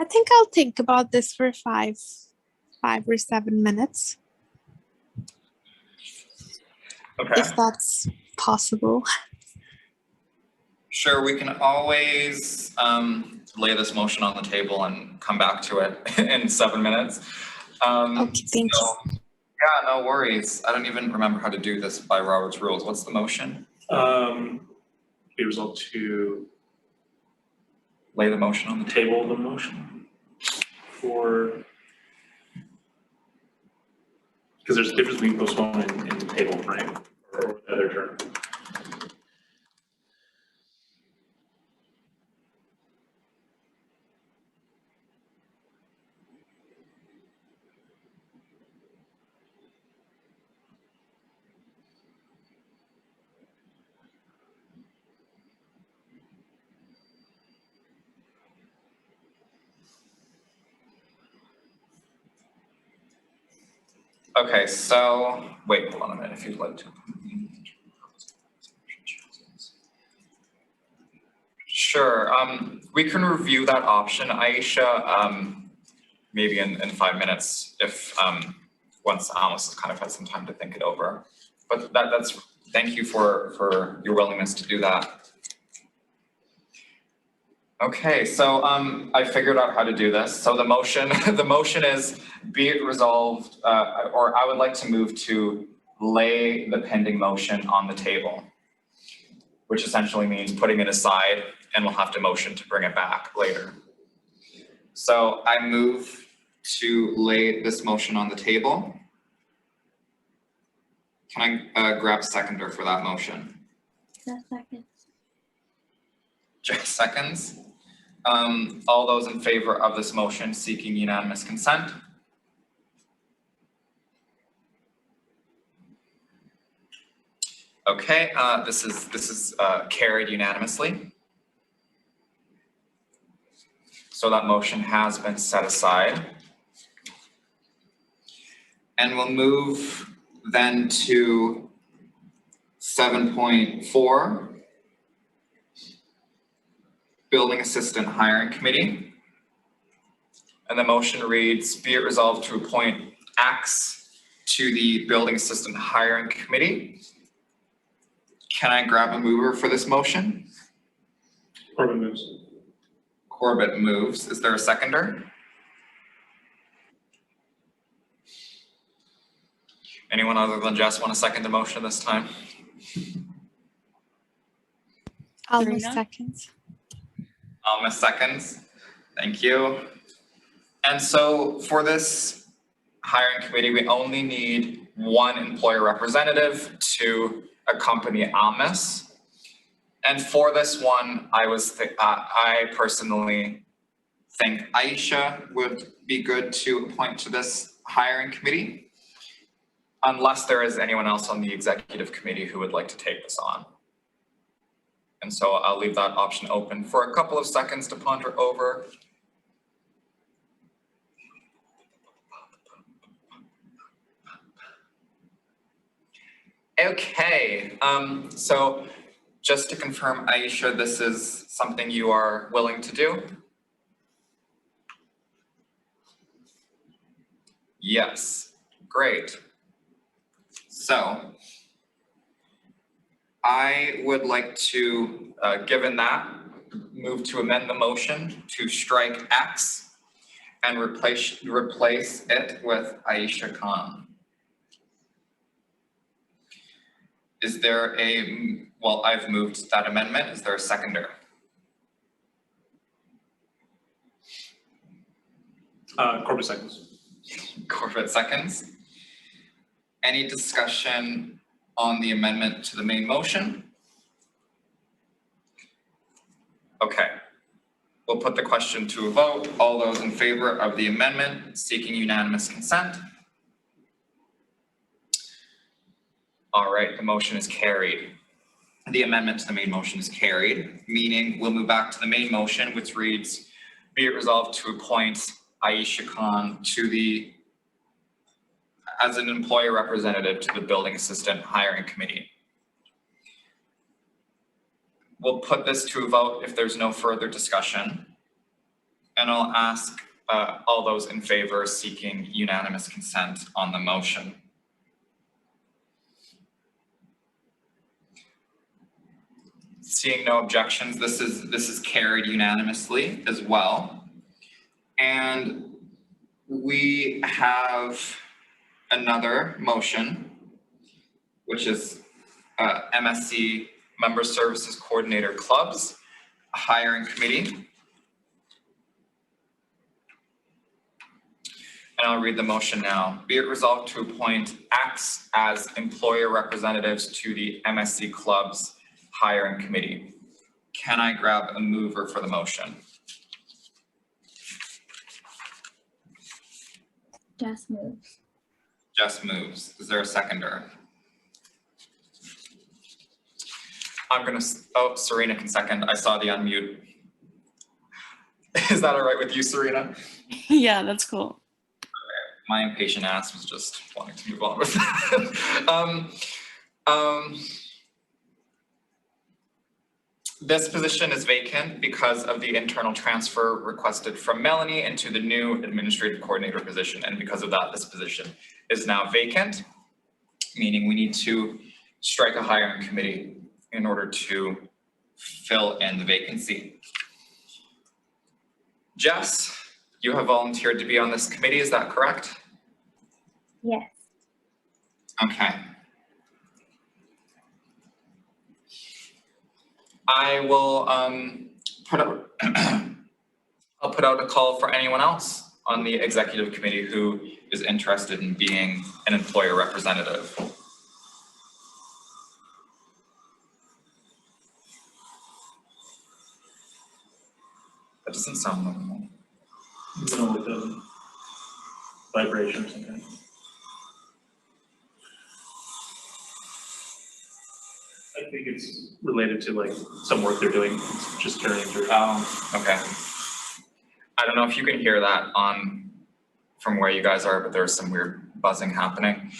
Speaker 4: I think I'll think about this for 5 or 7 minutes,
Speaker 1: Okay.
Speaker 4: if that's possible.
Speaker 1: Sure, we can always lay this motion on the table and come back to it in 7 minutes.
Speaker 4: Okay, thank you.
Speaker 1: Yeah, no worries. I don't even remember how to do this by Robert's rules. What's the motion?
Speaker 5: Be resolved to
Speaker 1: Lay the motion on the table.
Speaker 5: table the motion for, because there's a difference between postpone and table, right? Or the other term.
Speaker 1: Okay, so wait, hold on a minute. If you'd like to. Sure, we can review that option, Aisha, maybe in 5 minutes if once Amos has kind of had some time to think it over. But that's thank you for your willingness to do that. Okay, so I figured out how to do this. So the motion is, be it resolved, or I would like to move to lay the pending motion on the table, which essentially means putting it aside, and we'll have to motion to bring it back later. So I move to lay this motion on the table. Can I grab a seconder for that motion?
Speaker 2: Second.
Speaker 1: Jess seconds. All those in favor of this motion seeking unanimous consent? Okay, this is carried unanimously. So that motion has been set aside. And we'll move then to 7.4. Building Assistant Hiring Committee. And the motion reads, be it resolved to appoint X to the Building Assistant Hiring Committee. Can I grab a mover for this motion?
Speaker 5: Corbett moves.
Speaker 1: Corbett moves. Is there a seconder? Anyone other than Jess want to second the motion this time?
Speaker 4: Almost
Speaker 6: Serena?
Speaker 4: seconds.
Speaker 1: Almost seconds. Thank you. And so for this hiring committee, we only need one employer representative to accompany Almas. And for this one, I personally think Aisha would be good to appoint to this hiring committee, unless there is anyone else on the executive committee who would like to take this on. And so I'll leave that option open for a couple of seconds to ponder over. Okay, so just to confirm, Aisha, this is something you are willing to do? Yes, great. So I would like to, given that, move to amend the motion to strike X and replace it with Aisha Khan. Is there well, I've moved that amendment. Is there a seconder?
Speaker 5: Corbett seconds.
Speaker 1: Corbett seconds. Any discussion on the amendment to the main motion? Okay, we'll put the question to a vote. All those in favor of the amendment seeking unanimous consent? All right, the motion is carried. The amendment to the main motion is carried, meaning we'll move back to the main motion, which reads, be it resolved to appoint Aisha Khan as an employer representative to the building assistant hiring committee. We'll put this to a vote if there's no further discussion. And I'll ask all those in favor seeking unanimous consent on the motion. Seeing no objections, this is carried unanimously as well. And we have another motion, which is MSc Member Services Coordinator Clubs Hiring Committee. And I'll read the motion now. Be it resolved to appoint X as employer representatives to the MSc Clubs Hiring Committee. Can I grab a mover for the motion?
Speaker 2: Jess moves.
Speaker 1: Jess moves. Is there a seconder? Oh, Serena can second. I saw the unmute. Is that all right with you, Serena?
Speaker 6: Yeah, that's cool.
Speaker 1: My impatient ass was just wanting to move on with that. This position is vacant because of the internal transfer requested from Melanie into the new administrative coordinator position. And because of that, this position is now vacant, meaning we need to strike a hiring committee in order to fill in the vacancy. Jess, you have volunteered to be on this committee, is that correct?
Speaker 2: Yes.
Speaker 1: Okay. I will I'll put out a call for anyone else on the executive committee who is interested in being an employer representative. That doesn't sound normal.
Speaker 5: No, with the vibration or something. I think it's related to like some work they're doing, it's just carrying through.
Speaker 1: Okay. I don't know if you can hear that from where you guys are, but there's some weird buzzing happening.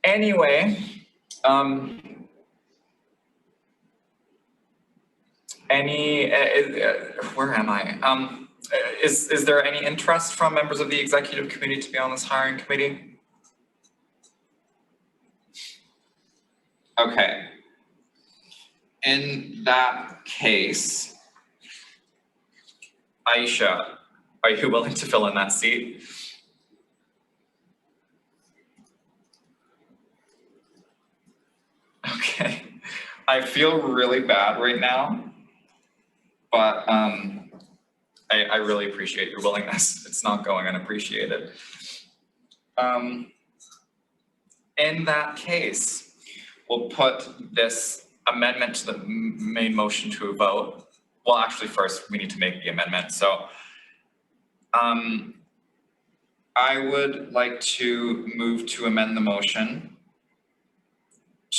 Speaker 1: Anyway, where am I? Is there any interest from members of the executive committee to be on this hiring committee? Okay. In that case, Aisha, are you willing to fill in that seat? Okay. I feel really bad right now, but I really appreciate your willingness. It's not going unappreciated. In that case, we'll put this amendment to the main motion to a vote. Well, actually, first we need to make the amendment. So I would like to move to amend the motion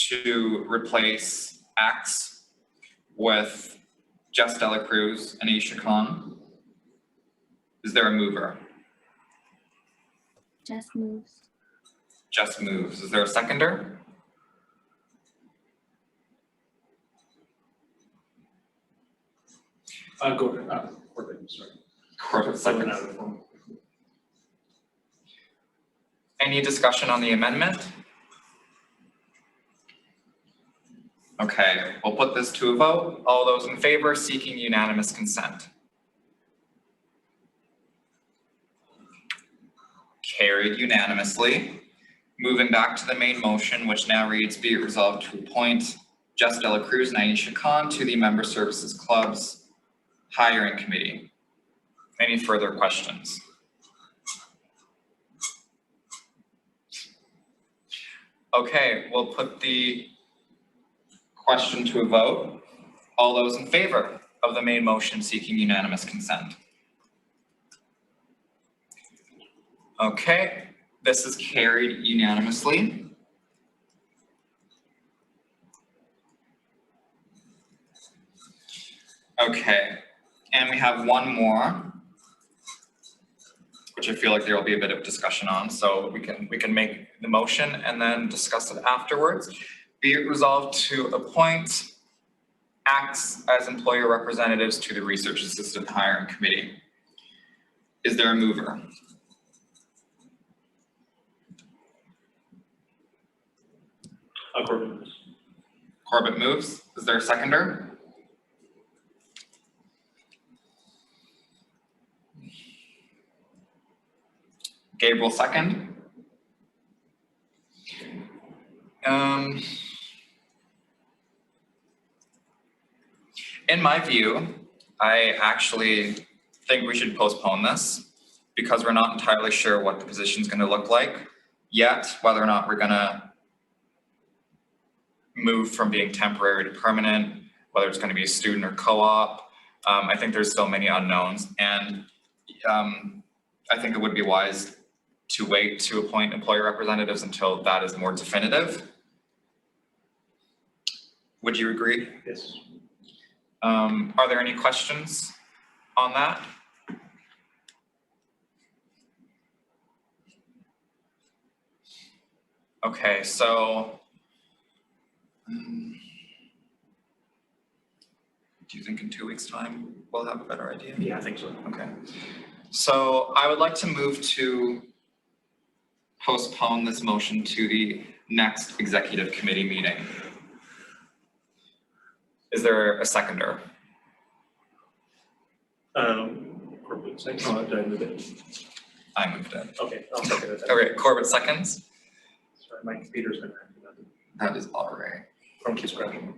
Speaker 1: to replace X with Jess Dela Cruz and Aisha Khan. Is there a mover?
Speaker 2: Just moves.
Speaker 1: Jess moves. Is there a seconder?
Speaker 5: Corbett, sorry.
Speaker 1: Corbett
Speaker 5: Filling
Speaker 1: seconds.
Speaker 5: out the form.
Speaker 1: Any discussion on the amendment? Okay, we'll put this to a vote. All those in favor seeking unanimous consent. Carried unanimously. Moving back to the main motion, which now reads, be it resolved to appoint Jess Dela Cruz and Aisha Khan to the Member Services Club's hiring committee. Any further questions? Okay, we'll put the question to a vote. All those in favor of the main motion seeking unanimous consent. Okay, this is carried unanimously. Okay, and we have one more, which I feel like there will be a bit of discussion on, so we can make the motion and then discuss it afterwards. Be it resolved to appoint acts as employer representatives to the Research Assistant Hiring Committee. Is there a mover?
Speaker 5: Corbett moves.
Speaker 1: Corbett moves. Is there a seconder? Gabriel second. In my view, I actually think we should postpone this because we're not entirely sure what the position is going to look like yet, whether or not we're going to move from being temporary to permanent, whether it's going to be a student or co-op. I think there's so many unknowns, and I think it would be wise to wait to appoint employer representatives until that is more definitive. Would you agree?
Speaker 5: Yes.
Speaker 1: Are there any questions on that? Okay, so do you think in 2 weeks' time we'll have a better idea?
Speaker 5: Yeah, I think so.
Speaker 1: Okay. So I would like to move to postpone this motion to the next executive committee meeting. Is there a seconder?
Speaker 5: Corbett seconds. Oh, did I move it?
Speaker 1: I moved it.
Speaker 5: Okay, I'll second it.
Speaker 1: Okay, Corbett seconds.
Speaker 5: Sorry, my computer's been acting up.
Speaker 1: That is all right.
Speaker 5: Chrome keeps crashing.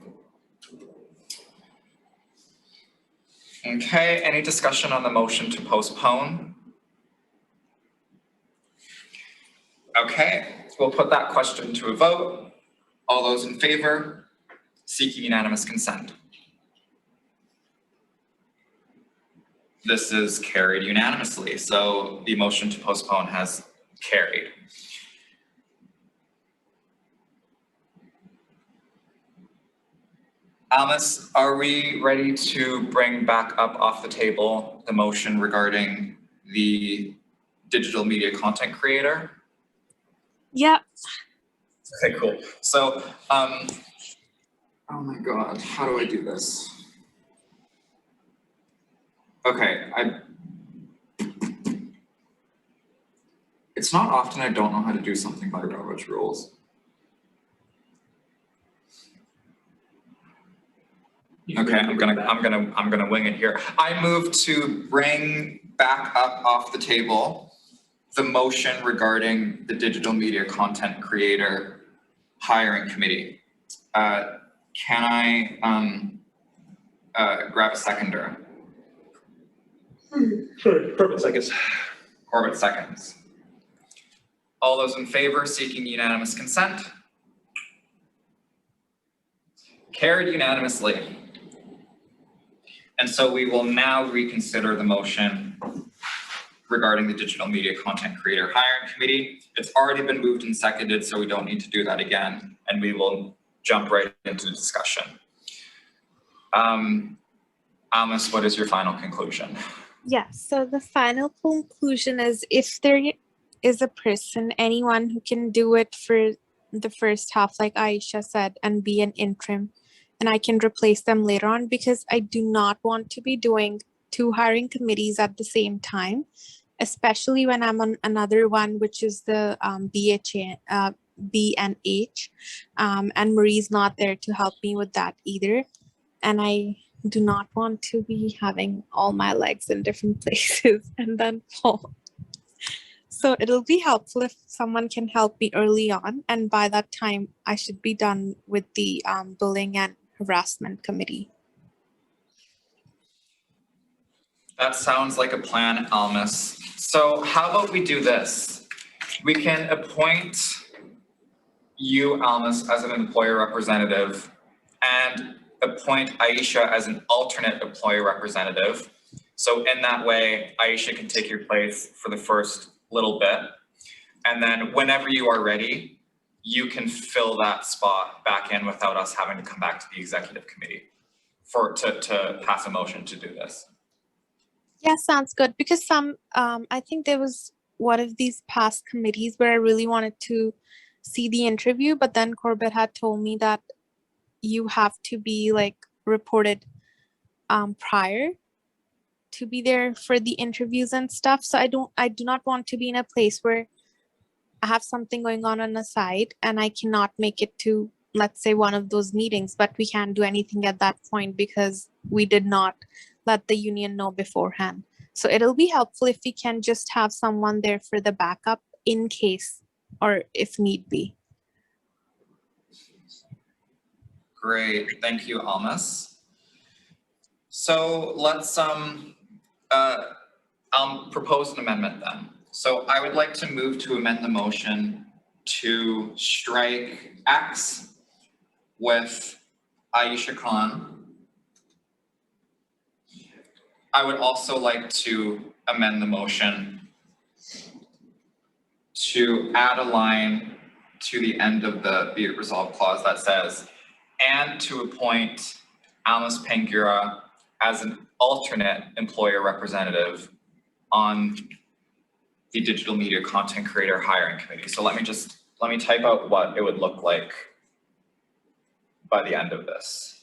Speaker 1: Okay, any discussion on the motion to postpone? Okay, we'll put that question to a vote. All those in favor, seeking unanimous consent. This is carried unanimously, so the motion to postpone has carried. Alice, are we ready to bring back up off the table the motion regarding the digital media content creator?
Speaker 6: Yep.
Speaker 1: Okay, cool. So, oh my God, how do I do this? Okay, it's not often I don't know how to do something by Robert's rules. Okay, I'm gonna wing it here. I move to bring back up off the table the motion regarding the digital media content creator hiring committee. Can I grab a seconder?
Speaker 5: Sure, Corbett seconds.
Speaker 1: Corbett seconds. All those in favor seeking unanimous consent? Carried unanimously. And so we will now reconsider the motion regarding the digital media content creator hiring committee. It's already been moved and seconded, so we don't need to do that again, and we will jump right into the discussion. Almas, what is your final conclusion?
Speaker 4: Yeah, so the final conclusion is if there is a person, anyone who can do it for the first half, like Aisha said, and be an interim, and I can replace them later on, because I do not want to be doing 2 hiring committees at the same time, especially when I'm on another one, which is the B&H, and Marie's not there to help me with that either. And I do not want to be having all my legs in different places and then fall. So it'll be helpful if someone can help me early on. And by that time, I should be done with the bullying and harassment committee.
Speaker 1: That sounds like a plan, Almas. So how about we do this? We can appoint you, Almas, as an employer representative and appoint Aisha as an alternate employer representative. So in that way, Aisha can take your place for the first little bit. And then whenever you are ready, you can fill that spot back in without us having to come back to the executive committee to pass a motion to do this.
Speaker 4: Yeah, sounds good. Because I think there was one of these past committees where I really wanted to see the interview, but then Corbett had told me that you have to be like reported prior to be there for the interviews and stuff. So I do not want to be in a place where I have something going on the side and I cannot make it to, let's say, one of those meetings, but we can't do anything at that point because we did not let the union know beforehand. So it'll be helpful if we can just have someone there for the backup in case or if need be.
Speaker 1: Great, thank you, Almas. So let's I'll propose an amendment then. So I would like to move to amend the motion to strike X with Aisha Khan. I would also like to amend the motion to add a line to the end of the be it resolved clause that says, and to appoint Almas Pangura as an alternate employer representative on the digital media content creator hiring committee. So let me type out what it would look like by the end of this.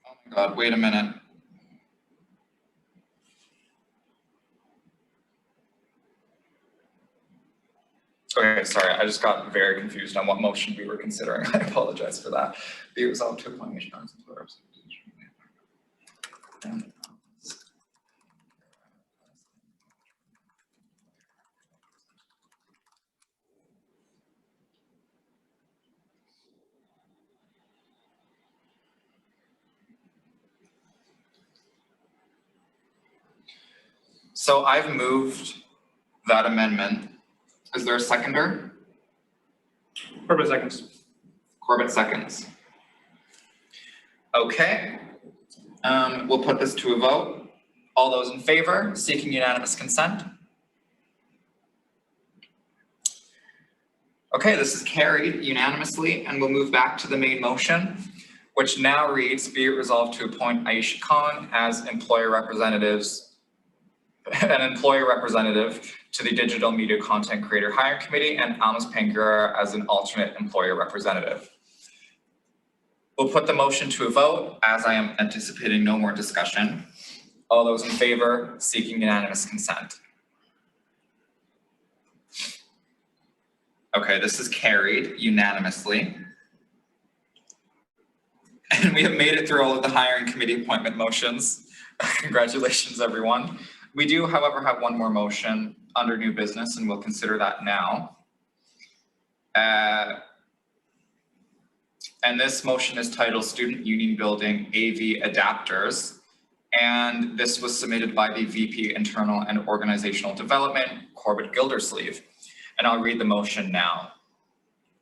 Speaker 1: Oh my God, wait a minute. Okay, sorry, I just got very confused on what motion we were considering. I apologize for that. Be resolved to appoint Aisha as employer representative. So I've moved that amendment. Is there a seconder?
Speaker 5: Corbett seconds.
Speaker 1: Corbett seconds. Okay, we'll put this to a vote. All those in favor, seeking unanimous consent? Okay, this is carried unanimously, and we'll move back to the main motion, which now reads, be it resolved to appoint Aisha Khan as an employer representative to the Digital Media Content Creator Hiring Committee and Almas Pangura as an alternate employer representative. We'll put the motion to a vote as I am anticipating no more discussion. All those in favor, seeking unanimous consent. Okay, this is carried unanimously. And we have made it through all of the hiring committee appointment motions. Congratulations, everyone. We do, however, have one more motion under new business, and we'll consider that now. And this motion is titled Student Union Building AV Adapters. And this was submitted by the VP Internal and Organizational Development, Corbett Gildersleeve. And I'll read the motion now.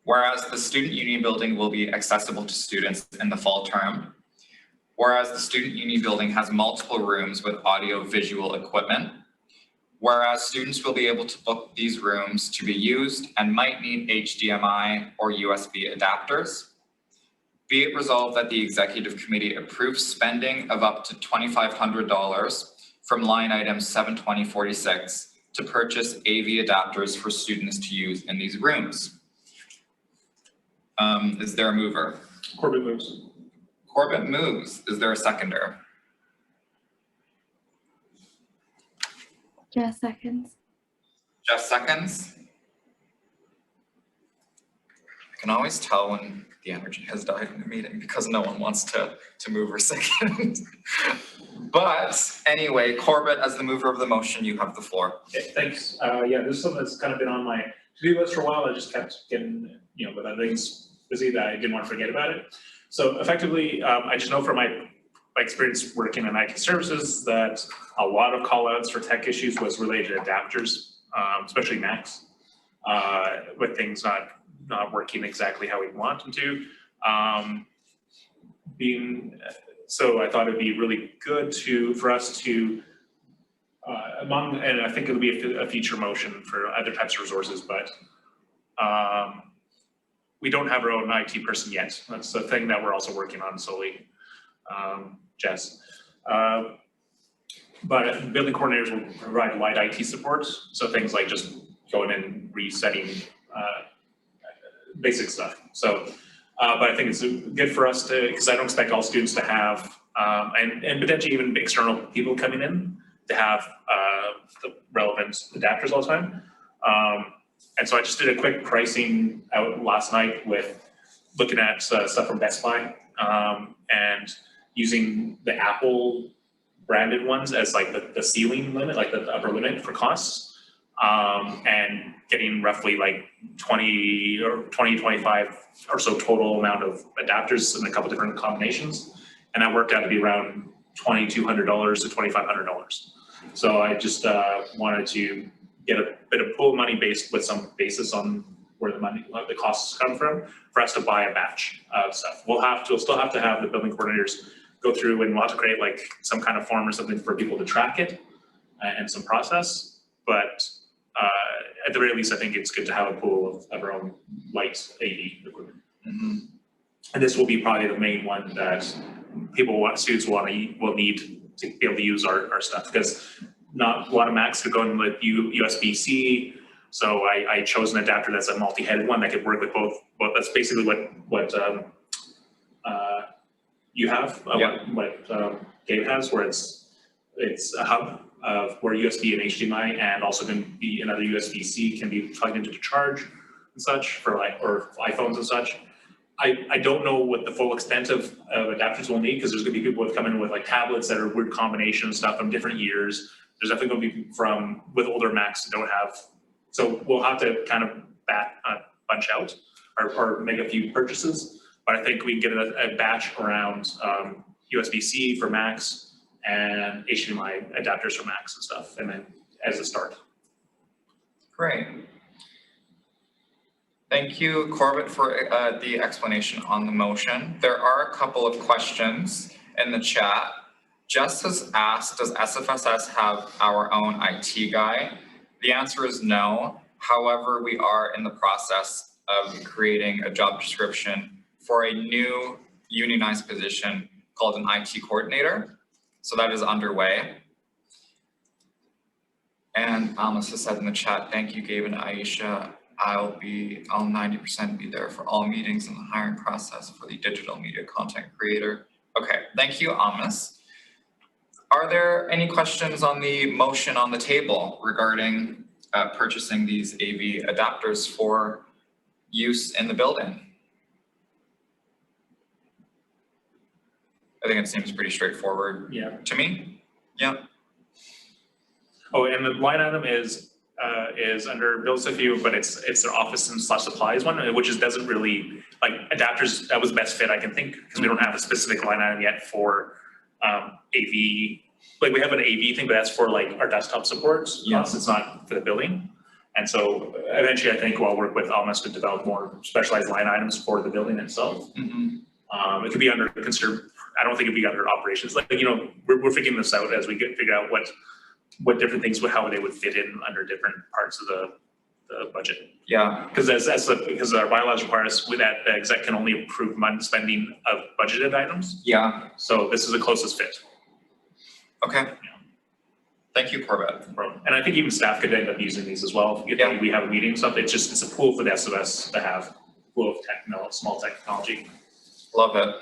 Speaker 1: Whereas the Student Union Building will be accessible to students in the fall term. Whereas the Student Union Building has multiple rooms with audio-visual equipment. Whereas students will be able to book these rooms to be used and might need HDMI or USB adapters. Be it resolved that the Executive Committee approves spending of up to $2,500 from line item 72046 to purchase AV adapters for students to use in these rooms. Is there a mover?
Speaker 5: Corbett moves.
Speaker 1: Corbett moves. Is there a seconder?
Speaker 2: Jess seconds.
Speaker 1: Jess seconds. I can always tell when the energy has died in the meeting because no one wants to move or second. But anyway, Corbett, as the mover of the motion, you have the floor.
Speaker 5: Okay, thanks. Yeah, this is something that's kind of been on my to-do list for a while. I just kept getting, with other things busy that I didn't want to forget about it. So effectively, I just know from my experience working in IT services that a lot of call outs for tech issues was related to adapters, especially Macs, with things not working exactly how we want them to. So I thought it'd be really good for us to, and I think it'll be a future motion for other types of resources, but we don't have our own IT person yet. That's the thing that we're also working on solely, Jess. But building coordinators will provide wide IT support. So things like just going and resetting basic stuff. So, but I think it's good for us to, because I don't expect all students to have, and potentially even external people coming in to have the relevant adapters all the time. And so I just did a quick pricing out last night with looking at stuff from Best Buy and using the Apple branded ones as like the ceiling limit, like the upper limit for costs, and getting roughly like 25 or so total amount of adapters in a couple different combinations. And that worked out to be around $2,200 to $2,500. So I just wanted to get a bit of pool money based with some basis on where the costs come from for us to buy a batch of stuff. We'll still have to have the building coordinators go through and we'll have to create like some kind of form or something for people to track it and some process. But at the very least, I think it's good to have a pool of our own light AV equipment.
Speaker 1: Mm-hmm.
Speaker 5: And this will be probably the main one that students will need to be able to use our stuff, because not a lot of Macs could go in with USB-C. So I chose an adapter that's a multi-headed one that could work with both. That's basically what you have, what Gabe has, where it's a hub of where USB and HDMI and also can be another USB-C can be plugged into the charge and such for or iPhones and such. I don't know what the full extent of adapters we'll need, because there's going to be people who come in with like tablets that are weird combinations stuff from different years. There's definitely going to be people with older Macs that don't have. So we'll have to kind of bunch out or make a few purchases. But I think we can get a batch around USB-C for Macs and HDMI adapters for Macs and stuff, and then as a start.
Speaker 1: Great. Thank you, Corbett, for the explanation on the motion. There are a couple of questions in the chat. Jess has asked, does SFSS have our own IT guy? The answer is no. However, we are in the process of creating a job description for a new unionized position called an IT coordinator. So that is underway. And Almas has said in the chat, thank you, Gabe and Aisha. I'll 90% be there for all meetings in the hiring process for the digital media content creator. Okay, thank you, Almas. Are there any questions on the motion on the table regarding purchasing these AV adapters for use in the building? I think it seems pretty straightforward to me. Yeah.
Speaker 5: Oh, and the line item is is under Bill's view, but it's their office and slash supplies one, which doesn't really, like adapters, that was the best fit I can think, because we don't have a specific line item yet for AV. Like we have an AV thing, but that's for like our desktop supports. Yes, it's not for the building. And so eventually I think I'll work with Almas to develop more specialized line items for the building itself. It could be under I don't think it'd be under operations. Like, you know, we're figuring this out as we figure out what different things, how they would fit in under different parts of the budget. Yeah, because because our bylaws require us with that the exec can only approve spending of budgeted items. Yeah. So this is the closest fit. Okay. Yeah. Thank you, Corbett. And I think even staff could end up using these as well. If we have a meeting, stuff. It's a pool for the SFS to have, pool of small technology. Love it.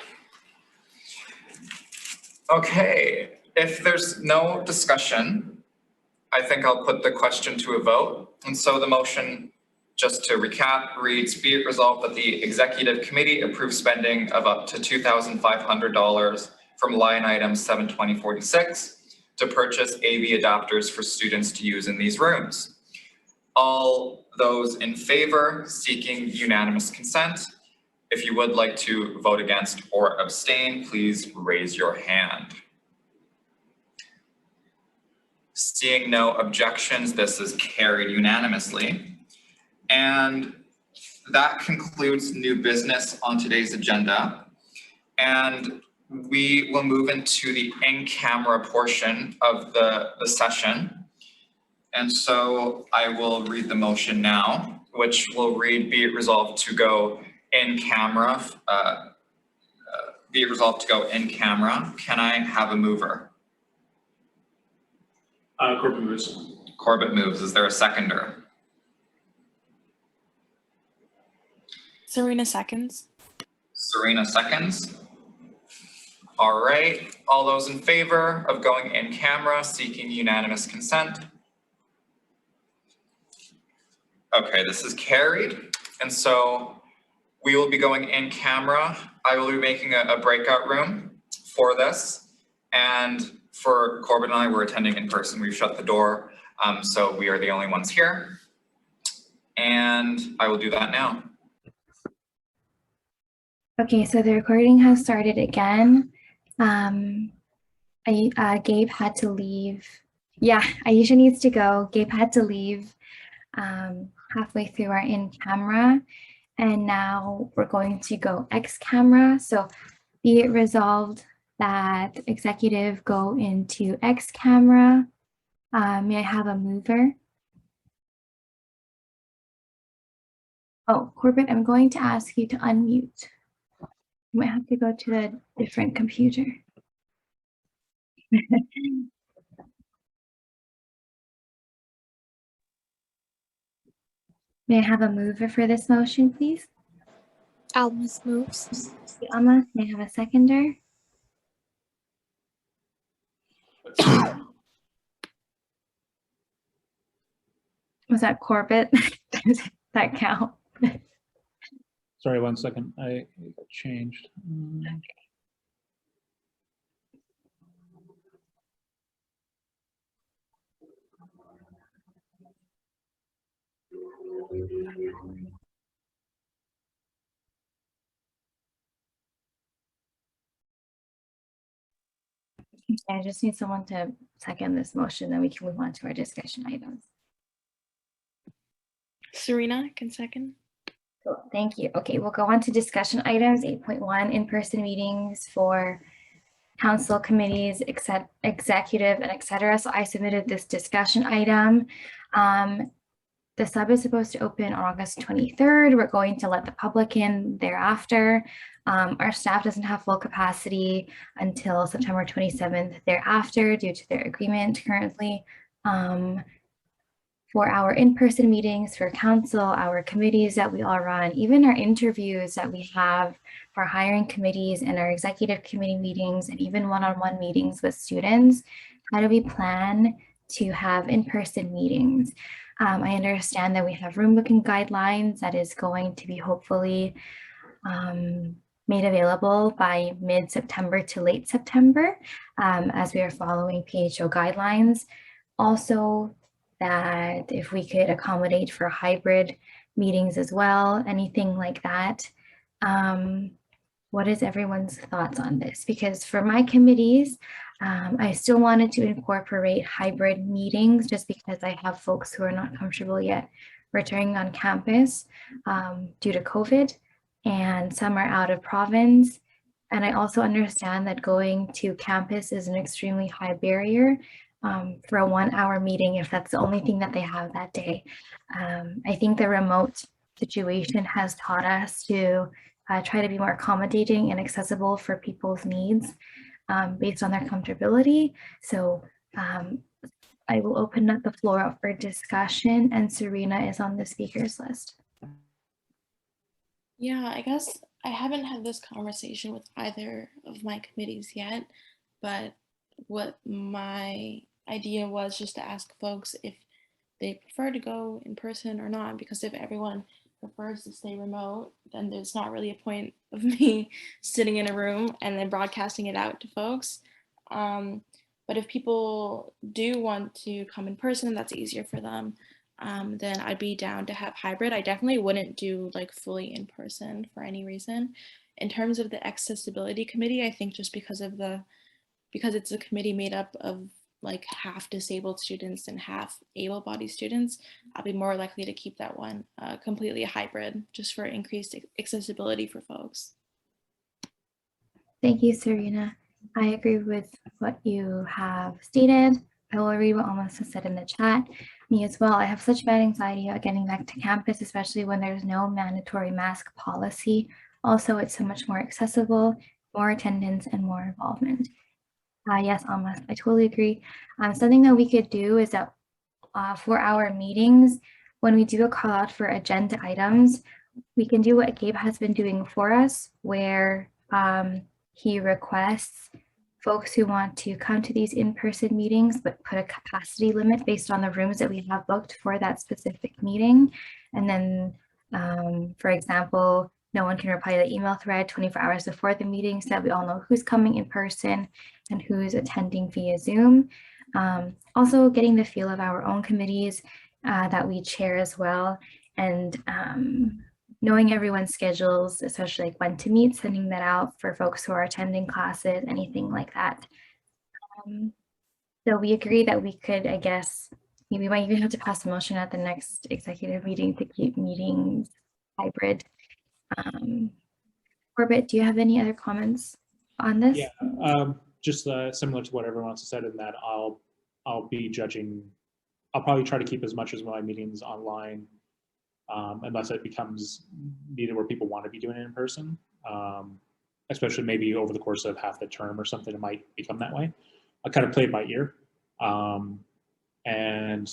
Speaker 5: Okay, if there's no discussion, I think I'll put the question to a vote. And so the motion, just to recap, reads, be it resolved that the executive committee approves spending of up to $2,500 from line item 72046 to purchase AV adapters for students to use in these rooms. All those in favor seeking unanimous consent, if you would like to vote against or abstain, please raise your hand. Seeing no objections, this is carried unanimously. And that concludes new business on today's agenda. And we will move into the in-camera portion of the session. And so I will read the motion now, which will read, be it resolved to go in camera. Be it resolved to go in camera. Can I have a mover? Corbett moves. Corbett moves. Is there a seconder?
Speaker 6: Serena seconds.
Speaker 1: Serena seconds. All right, all those in favor of going in camera, seeking unanimous consent? Okay, this is carried. And so we will be going in camera. I will be making a breakout room for this. And for Corbett and I, we're attending in person. We've shut the door, so we are the only ones here. And I will do that now.
Speaker 2: Okay, so the recording has started again. Gabe had to leave. Yeah, Aisha needs to go. Gabe had to leave halfway through our in camera. And now we're going to go X camera. So be it resolved that executive go into X camera. May I have a mover? Oh, Corbett, I'm going to ask you to unmute. You might have to go to a different computer. May I have a mover for this motion, please?
Speaker 4: Almas moves.
Speaker 2: Alma, may I have a seconder? Was that Corbett? Does that count?
Speaker 11: Sorry, 1 second. I got changed.
Speaker 2: I just need someone to second this motion, then we can move on to our discussion items.
Speaker 6: Serena can second.
Speaker 2: Cool, thank you. Okay, we'll go on to discussion items 8.1, in-person meetings for council committees, executive, and etc. So I submitted this discussion item. The sub is supposed to open on August 23rd. We're going to let the public in thereafter. Our staff doesn't have full capacity until September 27th thereafter due to their agreement currently. For our in-person meetings for council, our committees that we all run, even our interviews that we have for hiring committees and our executive committee meetings and even one-on-one meetings with students, how do we plan to have in-person meetings? I understand that we have room booking guidelines that is going to be hopefully made available by mid-September to late September as we are following PHO guidelines. Also, that if we could accommodate for hybrid meetings as well, anything like that. What is everyone's thoughts on this? Because for my committees, I still wanted to incorporate hybrid meetings just because I have folks who are not comfortable yet returning on campus due to COVID, and some are out of province. And I also understand that going to campus is an extremely high barrier for a 1 hour meeting if that's the only thing that they have that day. I think the remote situation has taught us to try to be more accommodating and accessible for people's needs based on their comfortability. So I will open up the floor up for discussion, and Serena is on the speakers list.
Speaker 6: Yeah, I guess I haven't had this conversation with either of my committees yet, but what my idea was just to ask folks if they prefer to go in person or not, because if everyone prefers to stay remote, then there's not really a point of me sitting in a room and then broadcasting it out to folks. But if people do want to come in person, that's easier for them. Then I'd be down to have hybrid. I definitely wouldn't do like fully in person for any reason. In terms of the accessibility committee, I think just because it's a committee made up of like half disabled students and half able-bodied students, I'll be more likely to keep that one completely hybrid just for increased accessibility for folks.
Speaker 2: Thank you, Serena. I agree with what you have stated. I will read what Almost has said in the chat. Me as well. I have such bad anxiety about getting back to campus, especially when there's no mandatory mask policy. Also, it's so much more accessible, more attendance, and more involvement. Yes, Almost, I totally agree. Something that we could do is that for our meetings, when we do a call out for agenda items, we can do what Gabe has been doing for us, where he requests folks who want to come to these in-person meetings, but put a capacity limit based on the rooms that we have booked for that specific meeting. And then, for example, no one can reply to the email thread 24 hours before the meeting, so that we all know who's coming in person and who's attending via Zoom. Also getting the feel of our own committees that we chair as well, and knowing everyone's schedules, especially like when to meet, sending that out for folks who are attending classes, anything like that. So we agree that we could, I guess, we might even have to pass a motion at the next executive meeting to keep meetings hybrid. Corbett, do you have any other comments on this?
Speaker 11: Yeah, just similar to what everyone else has said in that I'll be judging. I'll probably try to keep as much as my meetings online, unless it becomes needed where people want to be doing it in person. Especially maybe over the course of half the term or something, it might become that way. I'll kind of play it by ear and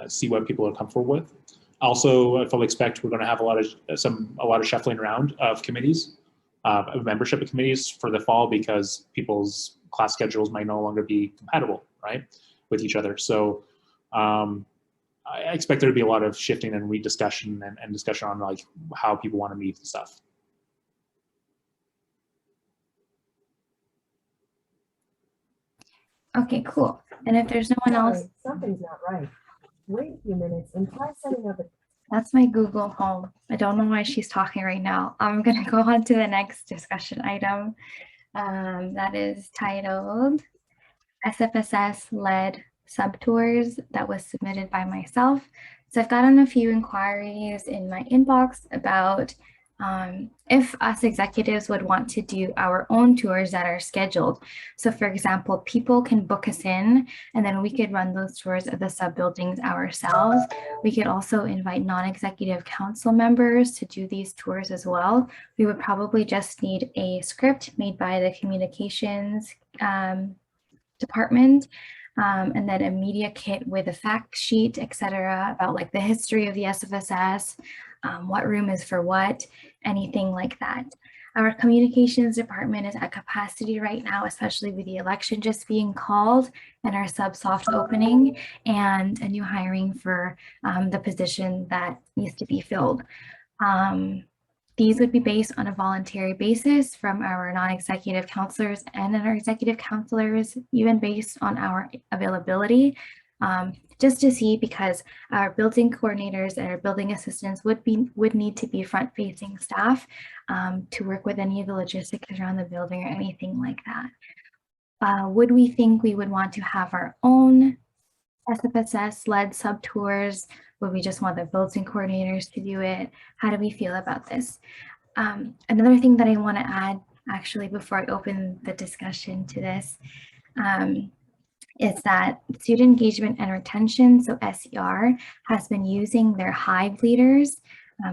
Speaker 11: see what people are comfortable with. Also, I fully expect we're going to have a lot of shuffling around of committees, of membership of committees for the fall, because people's class schedules might no longer be compatible, right, with each other. So I expect there to be a lot of shifting and rediscussion and discussion on like how people want to meet and stuff.
Speaker 2: Okay, cool. And if there's no one else,
Speaker 12: Something's not right. Wait a few minutes and try setting up a.
Speaker 2: that's my Google Home. I don't know why she's talking right now. I'm gonna go on to the next discussion item. That is titled SFSS led subtours, that was submitted by myself. So I've gotten a few inquiries in my inbox about if us executives would want to do our own tours that are scheduled. So for example, people can book us in and then we could run those tours of the sub buildings ourselves. We could also invite non-executive council members to do these tours as well. We would probably just need a script made by the communications department, and then a media kit with a fact sheet, etc., about like the history of the SFSS, what room is for what, anything like that. Our communications department is at capacity right now, especially with the election just being called and our sub soft opening and a new hiring for the position that needs to be filled. These would be based on a voluntary basis from our non-executive counselors and then our executive counselors, even based on our availability. just to see, because our building coordinators and our building assistants would need to be front-facing staff to work with any of the logistics around the building or anything like that. Would we think we would want to have our own SFSS-led sub-tours? Would we just want the building coordinators to do it? How do we feel about this? Another thing that I want to add, actually, before I open the discussion to this, is that student engagement and retention, so SER, has been using their Hive leaders.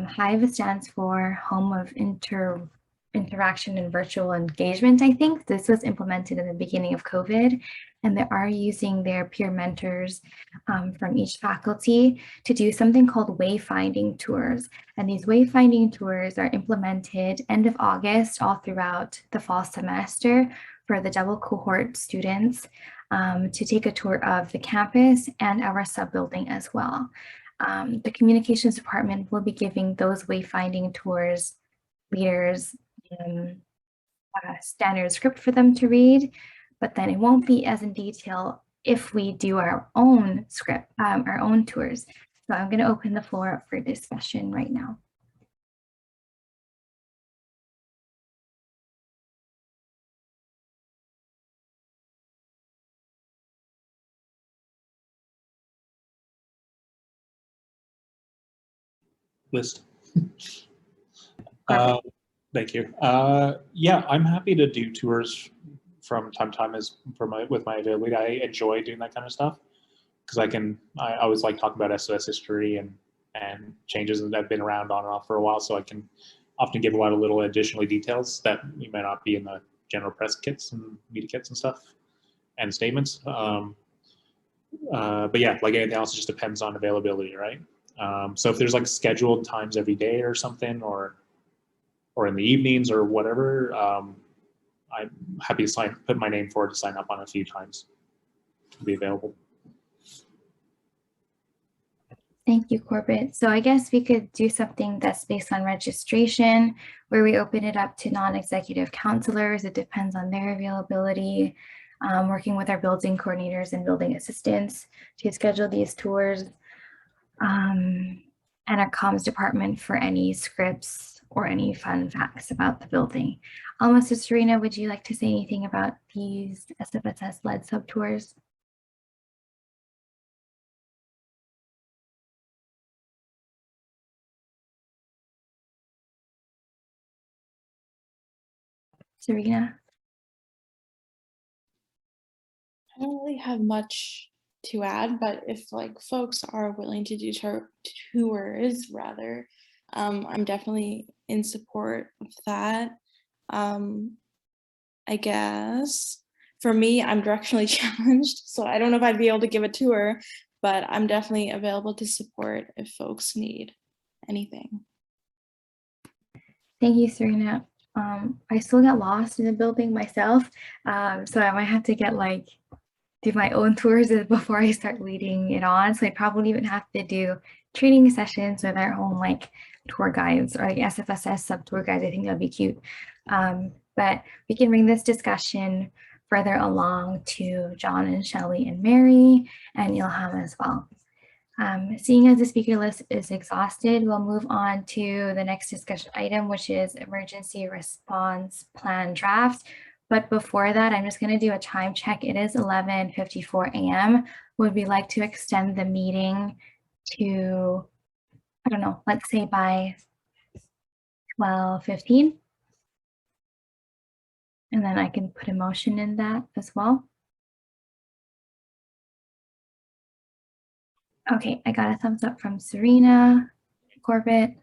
Speaker 2: Hive stands for Home of Interaction and Virtual Engagement, I think. This was implemented in the beginning of COVID, and they are using their peer mentors from each faculty to do something called wayfinding tours. And these wayfinding tours are implemented end of August all throughout the fall semester for the double cohort students to take a tour of the campus and our sub-building as well. The communications department will be giving those wayfinding tours leaders standard script for them to read, but then it won't be as in detail if we do our own script, our own tours. So I'm going to open the floor up for discussion right now.
Speaker 11: List. Thank you. Yeah, I'm happy to do tours from time to time with my availability. I enjoy doing that kind of stuff because I always like talking about SFSS history and changes that have been around on and off for a while, so I can often give a lot of little additional details that may not be in the general press kits and media kits and stuff and statements. But yeah, like anything else, it just depends on availability, right? So if there's like scheduled times every day or something, or in the evenings or whatever, I'm happy to put my name forward to sign up on a few times to be available.
Speaker 2: Thank you, Corbett. So I guess we could do something that's based on registration, where we open it up to non-executive counselors. It depends on their availability, working with our building coordinators and building assistants to schedule these tours, and our comms department for any scripts or any fun facts about the building. So Serena, would you like to say anything about these SFSS-led sub-tours? Serena?
Speaker 6: I don't really have much to add, but if like folks are willing to do tours rather, I'm definitely in support of that. I guess for me, I'm directionally challenged, so I don't know if I'd be able to give a tour, but I'm definitely available to support if folks need anything.
Speaker 2: Thank you, Serena. I still get lost in the building myself, so I might have to do my own tours before I start leading it on. So I probably even have to do training sessions with our own tour guides or SFSS sub-tour guides. I think that'd be cute. But we can bring this discussion further along to John and Shelley and Mary and Ilham as well. Seeing as the speaker list is exhausted, we'll move on to the next discussion item, which is emergency response plan draft. But before that, I'm just going to do a time check. It is 11:54 a.m. Would we like to extend the meeting to, I don't know, let's say by 12:15? And then I can put a motion in that as well. Okay, I got a thumbs up from Serena, Corbett.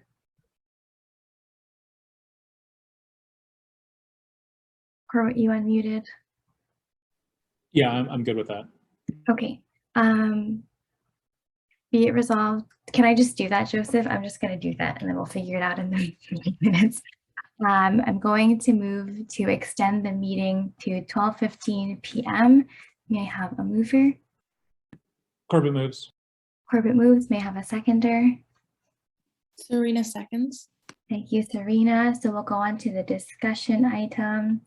Speaker 2: Corbett, you unmuted.
Speaker 11: Yeah, I'm good with that.
Speaker 2: Okay. Be it resolved. Can I just do that, Joseph? I'm just going to do that and then we'll figure it out in the minutes. I'm going to move to extend the meeting to 12:15 p.m. May I have a mover?
Speaker 11: Corbett moves.
Speaker 2: Corbett moves. May I have a seconder?
Speaker 6: Serena seconds.
Speaker 2: Thank you, Serena. So we'll go on to the discussion item.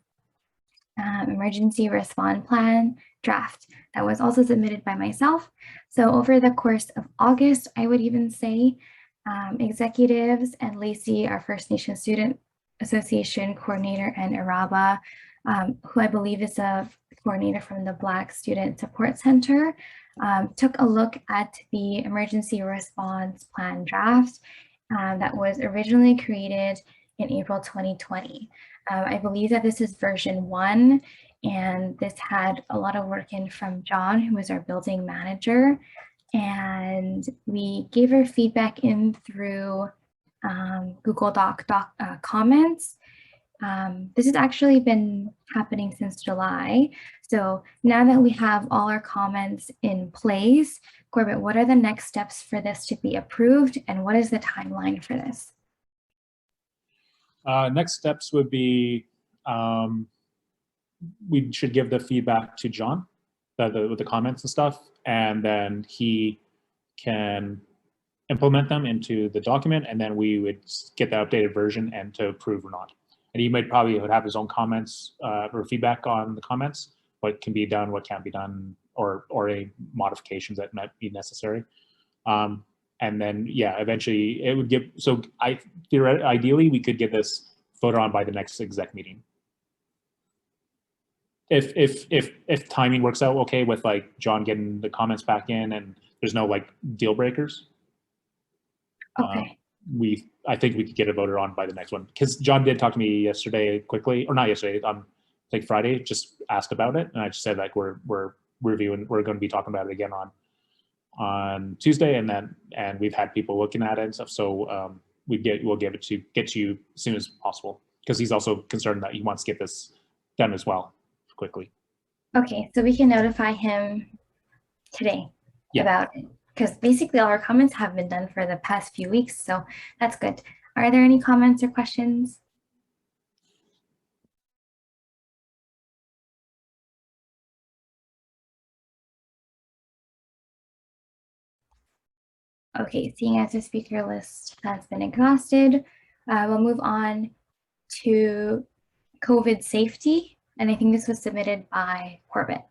Speaker 2: emergency response plan draft that was also submitted by myself. So over the course of August, I would even say, executives and Lacey, our First Nation Student Association coordinator, and Araba, who I believe is a coordinator from the Black Student Support Center, took a look at the emergency response plan draft that was originally created in April 2020. I believe that this is version 1, and this had a lot of work in from John, who was our building manager. And we gave our feedback in through Google Doc comments. This has actually been happening since July. So now that we have all our comments in place, Corbett, what are the next steps for this to be approved, and what is the timeline for this?
Speaker 11: Next steps would be we should give the feedback to John with the comments and stuff, and then he can implement them into the document, and then we would get the updated version and to approve or not. And he might probably would have his own comments or feedback on the comments, what can be done, what can't be done, or any modifications that might be necessary. And then, yeah, eventually it would give, so ideally we could get this voted on by the next exec meeting. If timing works out okay with like John getting the comments back in and there's no like deal breakers.
Speaker 2: Okay.
Speaker 11: I think we could get it voted on by the next one, because John did talk to me yesterday quickly, or not yesterday, I think Friday, just asked about it, and I just said like we're reviewing, we're going to be talking about it again on Tuesday, and we've had people looking at it and stuff, so we'll get to you as soon as possible, because he's also concerned that he wants to get this done as well quickly.
Speaker 2: Okay, so we can notify him today about it, because basically all our comments have been done for the past few weeks, so that's good. Are there any comments or questions? Okay, seeing as the speaker list has been exhausted, we'll move on to COVID safety, and I think this was submitted by Corbett.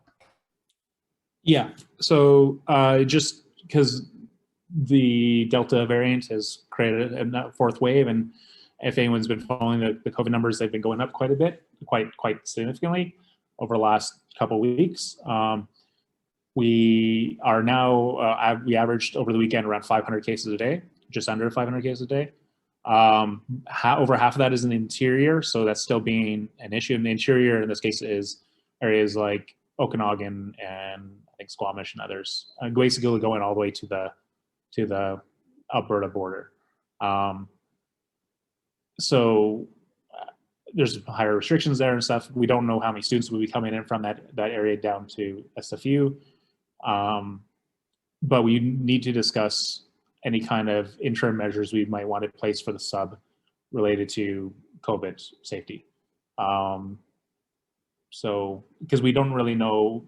Speaker 11: Yeah, so just because the Delta variant has created a fourth wave, and if anyone's been following the COVID numbers, they've been going up quite a bit, quite significantly over the last couple of weeks. We are now, we averaged over the weekend around 500 cases a day, just under 500 cases a day. Over half of that is in the interior, so that's still being an issue. In the interior, in this case, is areas like Okanagan and I think Squamish and others, basically going all the way to the Alberta border. So there's higher restrictions there and stuff. We don't know how many students will be coming in from that area down to SFU. But we need to discuss any kind of interim measures we might want to place for the sub related to COVID safety. So, because we don't really know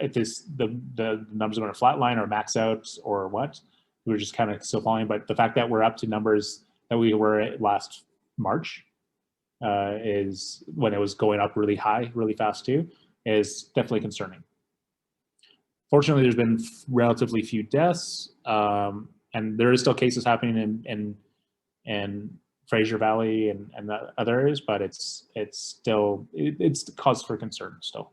Speaker 11: if the numbers are going to flatline or max out or what. We're just kind of still following, but the fact that we're up to numbers that we were at last March is when it was going up really high, really fast too, is definitely concerning. Fortunately, there's been relatively few deaths, and there is still cases happening in Fraser Valley and the other areas, but it's still it's cause for concern still.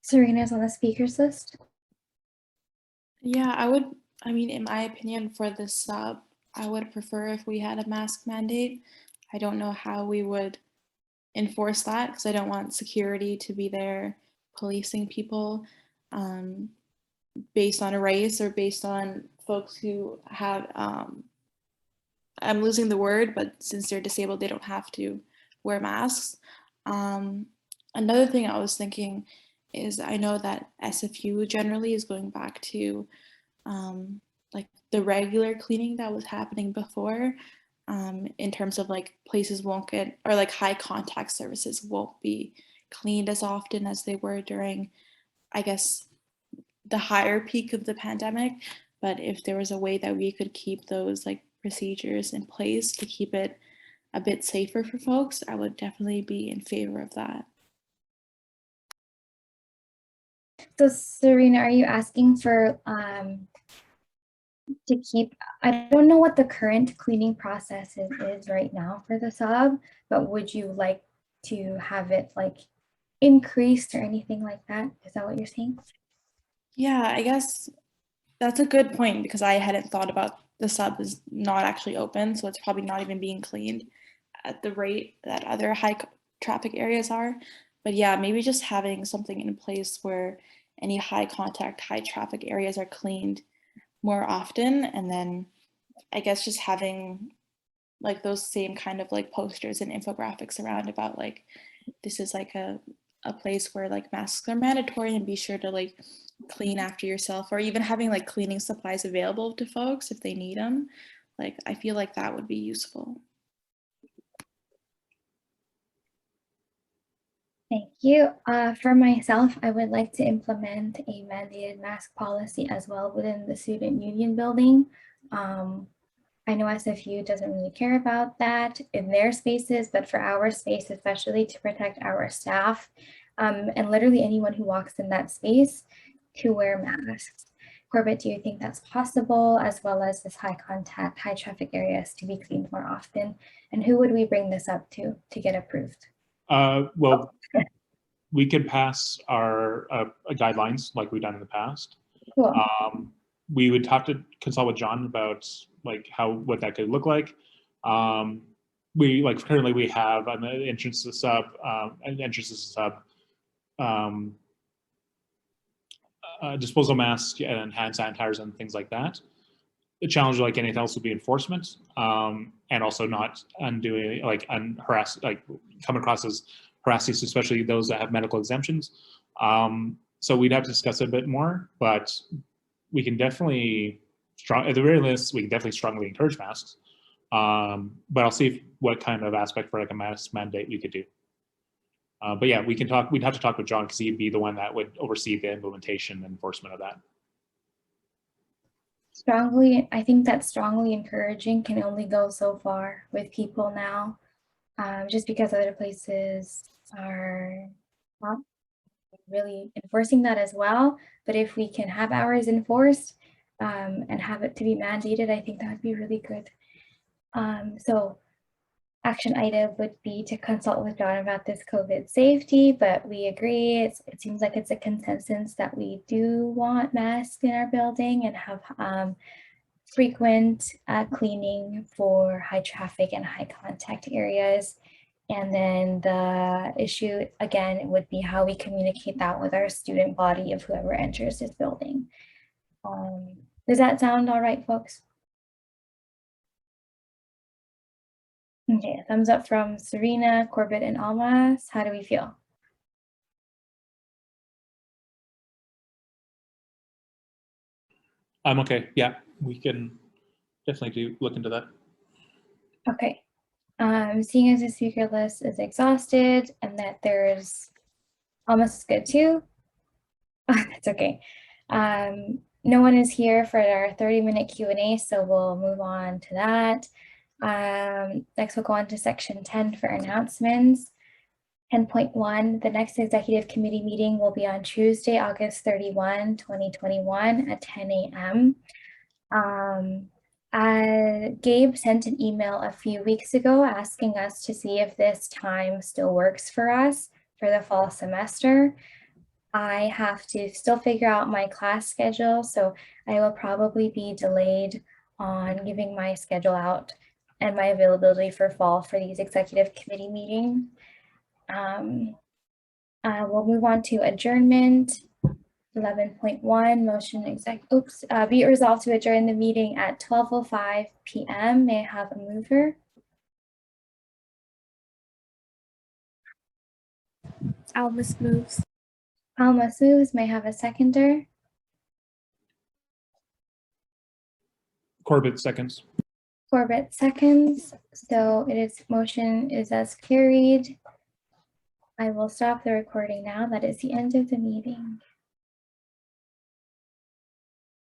Speaker 2: Serena's on the speakers list.
Speaker 6: Yeah, I mean, in my opinion, for this sub, I would prefer if we had a mask mandate. I don't know how we would enforce that, because I don't want security to be there policing people based on a race or based on folks who have, I'm losing the word, but since they're disabled, they don't have to wear masks. Another thing I was thinking is, I know that SFU generally is going back to like the regular cleaning that was happening before, in terms of like places won't get, or like high contact services won't be cleaned as often as they were during, I guess, the higher peak of the pandemic. But if there was a way that we could keep those like procedures in place to keep it a bit safer for folks, I would definitely be in favor of that.
Speaker 2: So Serena, are you asking for to keep, I don't know what the current cleaning process is right now for the sub, but would you like to have it like increased or anything like that? Is that what you're saying?
Speaker 6: Yeah, I guess that's a good point because I hadn't thought about the sub is not actually open, so it's probably not even being cleaned at the rate that other high traffic areas are. But yeah, maybe just having something in place where any high contact, high traffic areas are cleaned more often. And then I guess just having like those same kind of like posters and infographics around about like, this is like a place where like masks are mandatory and be sure to like clean after yourself, or even having like cleaning supplies available to folks if they need them. Like, I feel like that would be useful.
Speaker 2: Thank you. For myself, I would like to implement a mandated mask policy as well within the student union building. I know SFU doesn't really care about that in their spaces, but for our space, especially to protect our staff and literally anyone who walks in that space to wear masks. Corbett, do you think that's possible, as well as this high contact, high traffic areas to be cleaned more often? And who would we bring this up to get approved?
Speaker 11: Well, we could pass our guidelines like we've done in the past.
Speaker 2: Cool.
Speaker 11: We would have to consult with John about like what that could look like. We like currently we have an entrance to sub, disposal masks and hand sanitizers and things like that. The challenge, like anything else, would be enforcement, and also not undoing come across as harassing, especially those that have medical exemptions. So we'd have to discuss it a bit more, but we can definitely at the very least, we can definitely strongly encourage masks. But I'll see what kind of aspect for like a mask mandate we could do. But yeah, we'd have to talk with John because he'd be the one that would oversee the implementation and enforcement of that.
Speaker 2: I think that strongly encouraging can only go so far with people now, just because other places are not really enforcing that as well. But if we can have ours enforced and have it to be mandated, I think that would be really good. So action item would be to consult with John about this COVID safety, but we agree, it seems like it's a consensus that we do want masks in our building and have frequent cleaning for high traffic and high contact areas. And then the issue again would be how we communicate that with our student body of whoever enters this building. Does that sound all right, folks? Okay, thumbs up from Serena, Corbett, and Almas. How do we feel?
Speaker 11: I'm okay. Yeah, we can definitely look into that.
Speaker 2: Okay. Seeing as the speaker list is exhausted and that there's Almas is good too. It's okay. No one is here for our 30-minute Q&A, so we'll move on to that. Next, we'll go on to section 10 for announcements. 10.1, the next executive committee meeting will be on Tuesday, August 31, 2021 at 10 a.m. Gabe sent an email a few weeks ago asking us to see if this time still works for us for the fall semester. I have to still figure out my class schedule, so I will probably be delayed on giving my schedule out and my availability for fall for these executive committee meetings. We'll move on to adjournment. 11.1 motion be it resolved to adjourn the meeting at 12:05 p.m. May I have a mover?
Speaker 4: Almas moves.
Speaker 2: Almas moves. May I have a seconder?
Speaker 11: Corbett seconds.
Speaker 2: Corbett seconds. So motion is as carried. I will stop the recording now. That is the end of the meeting.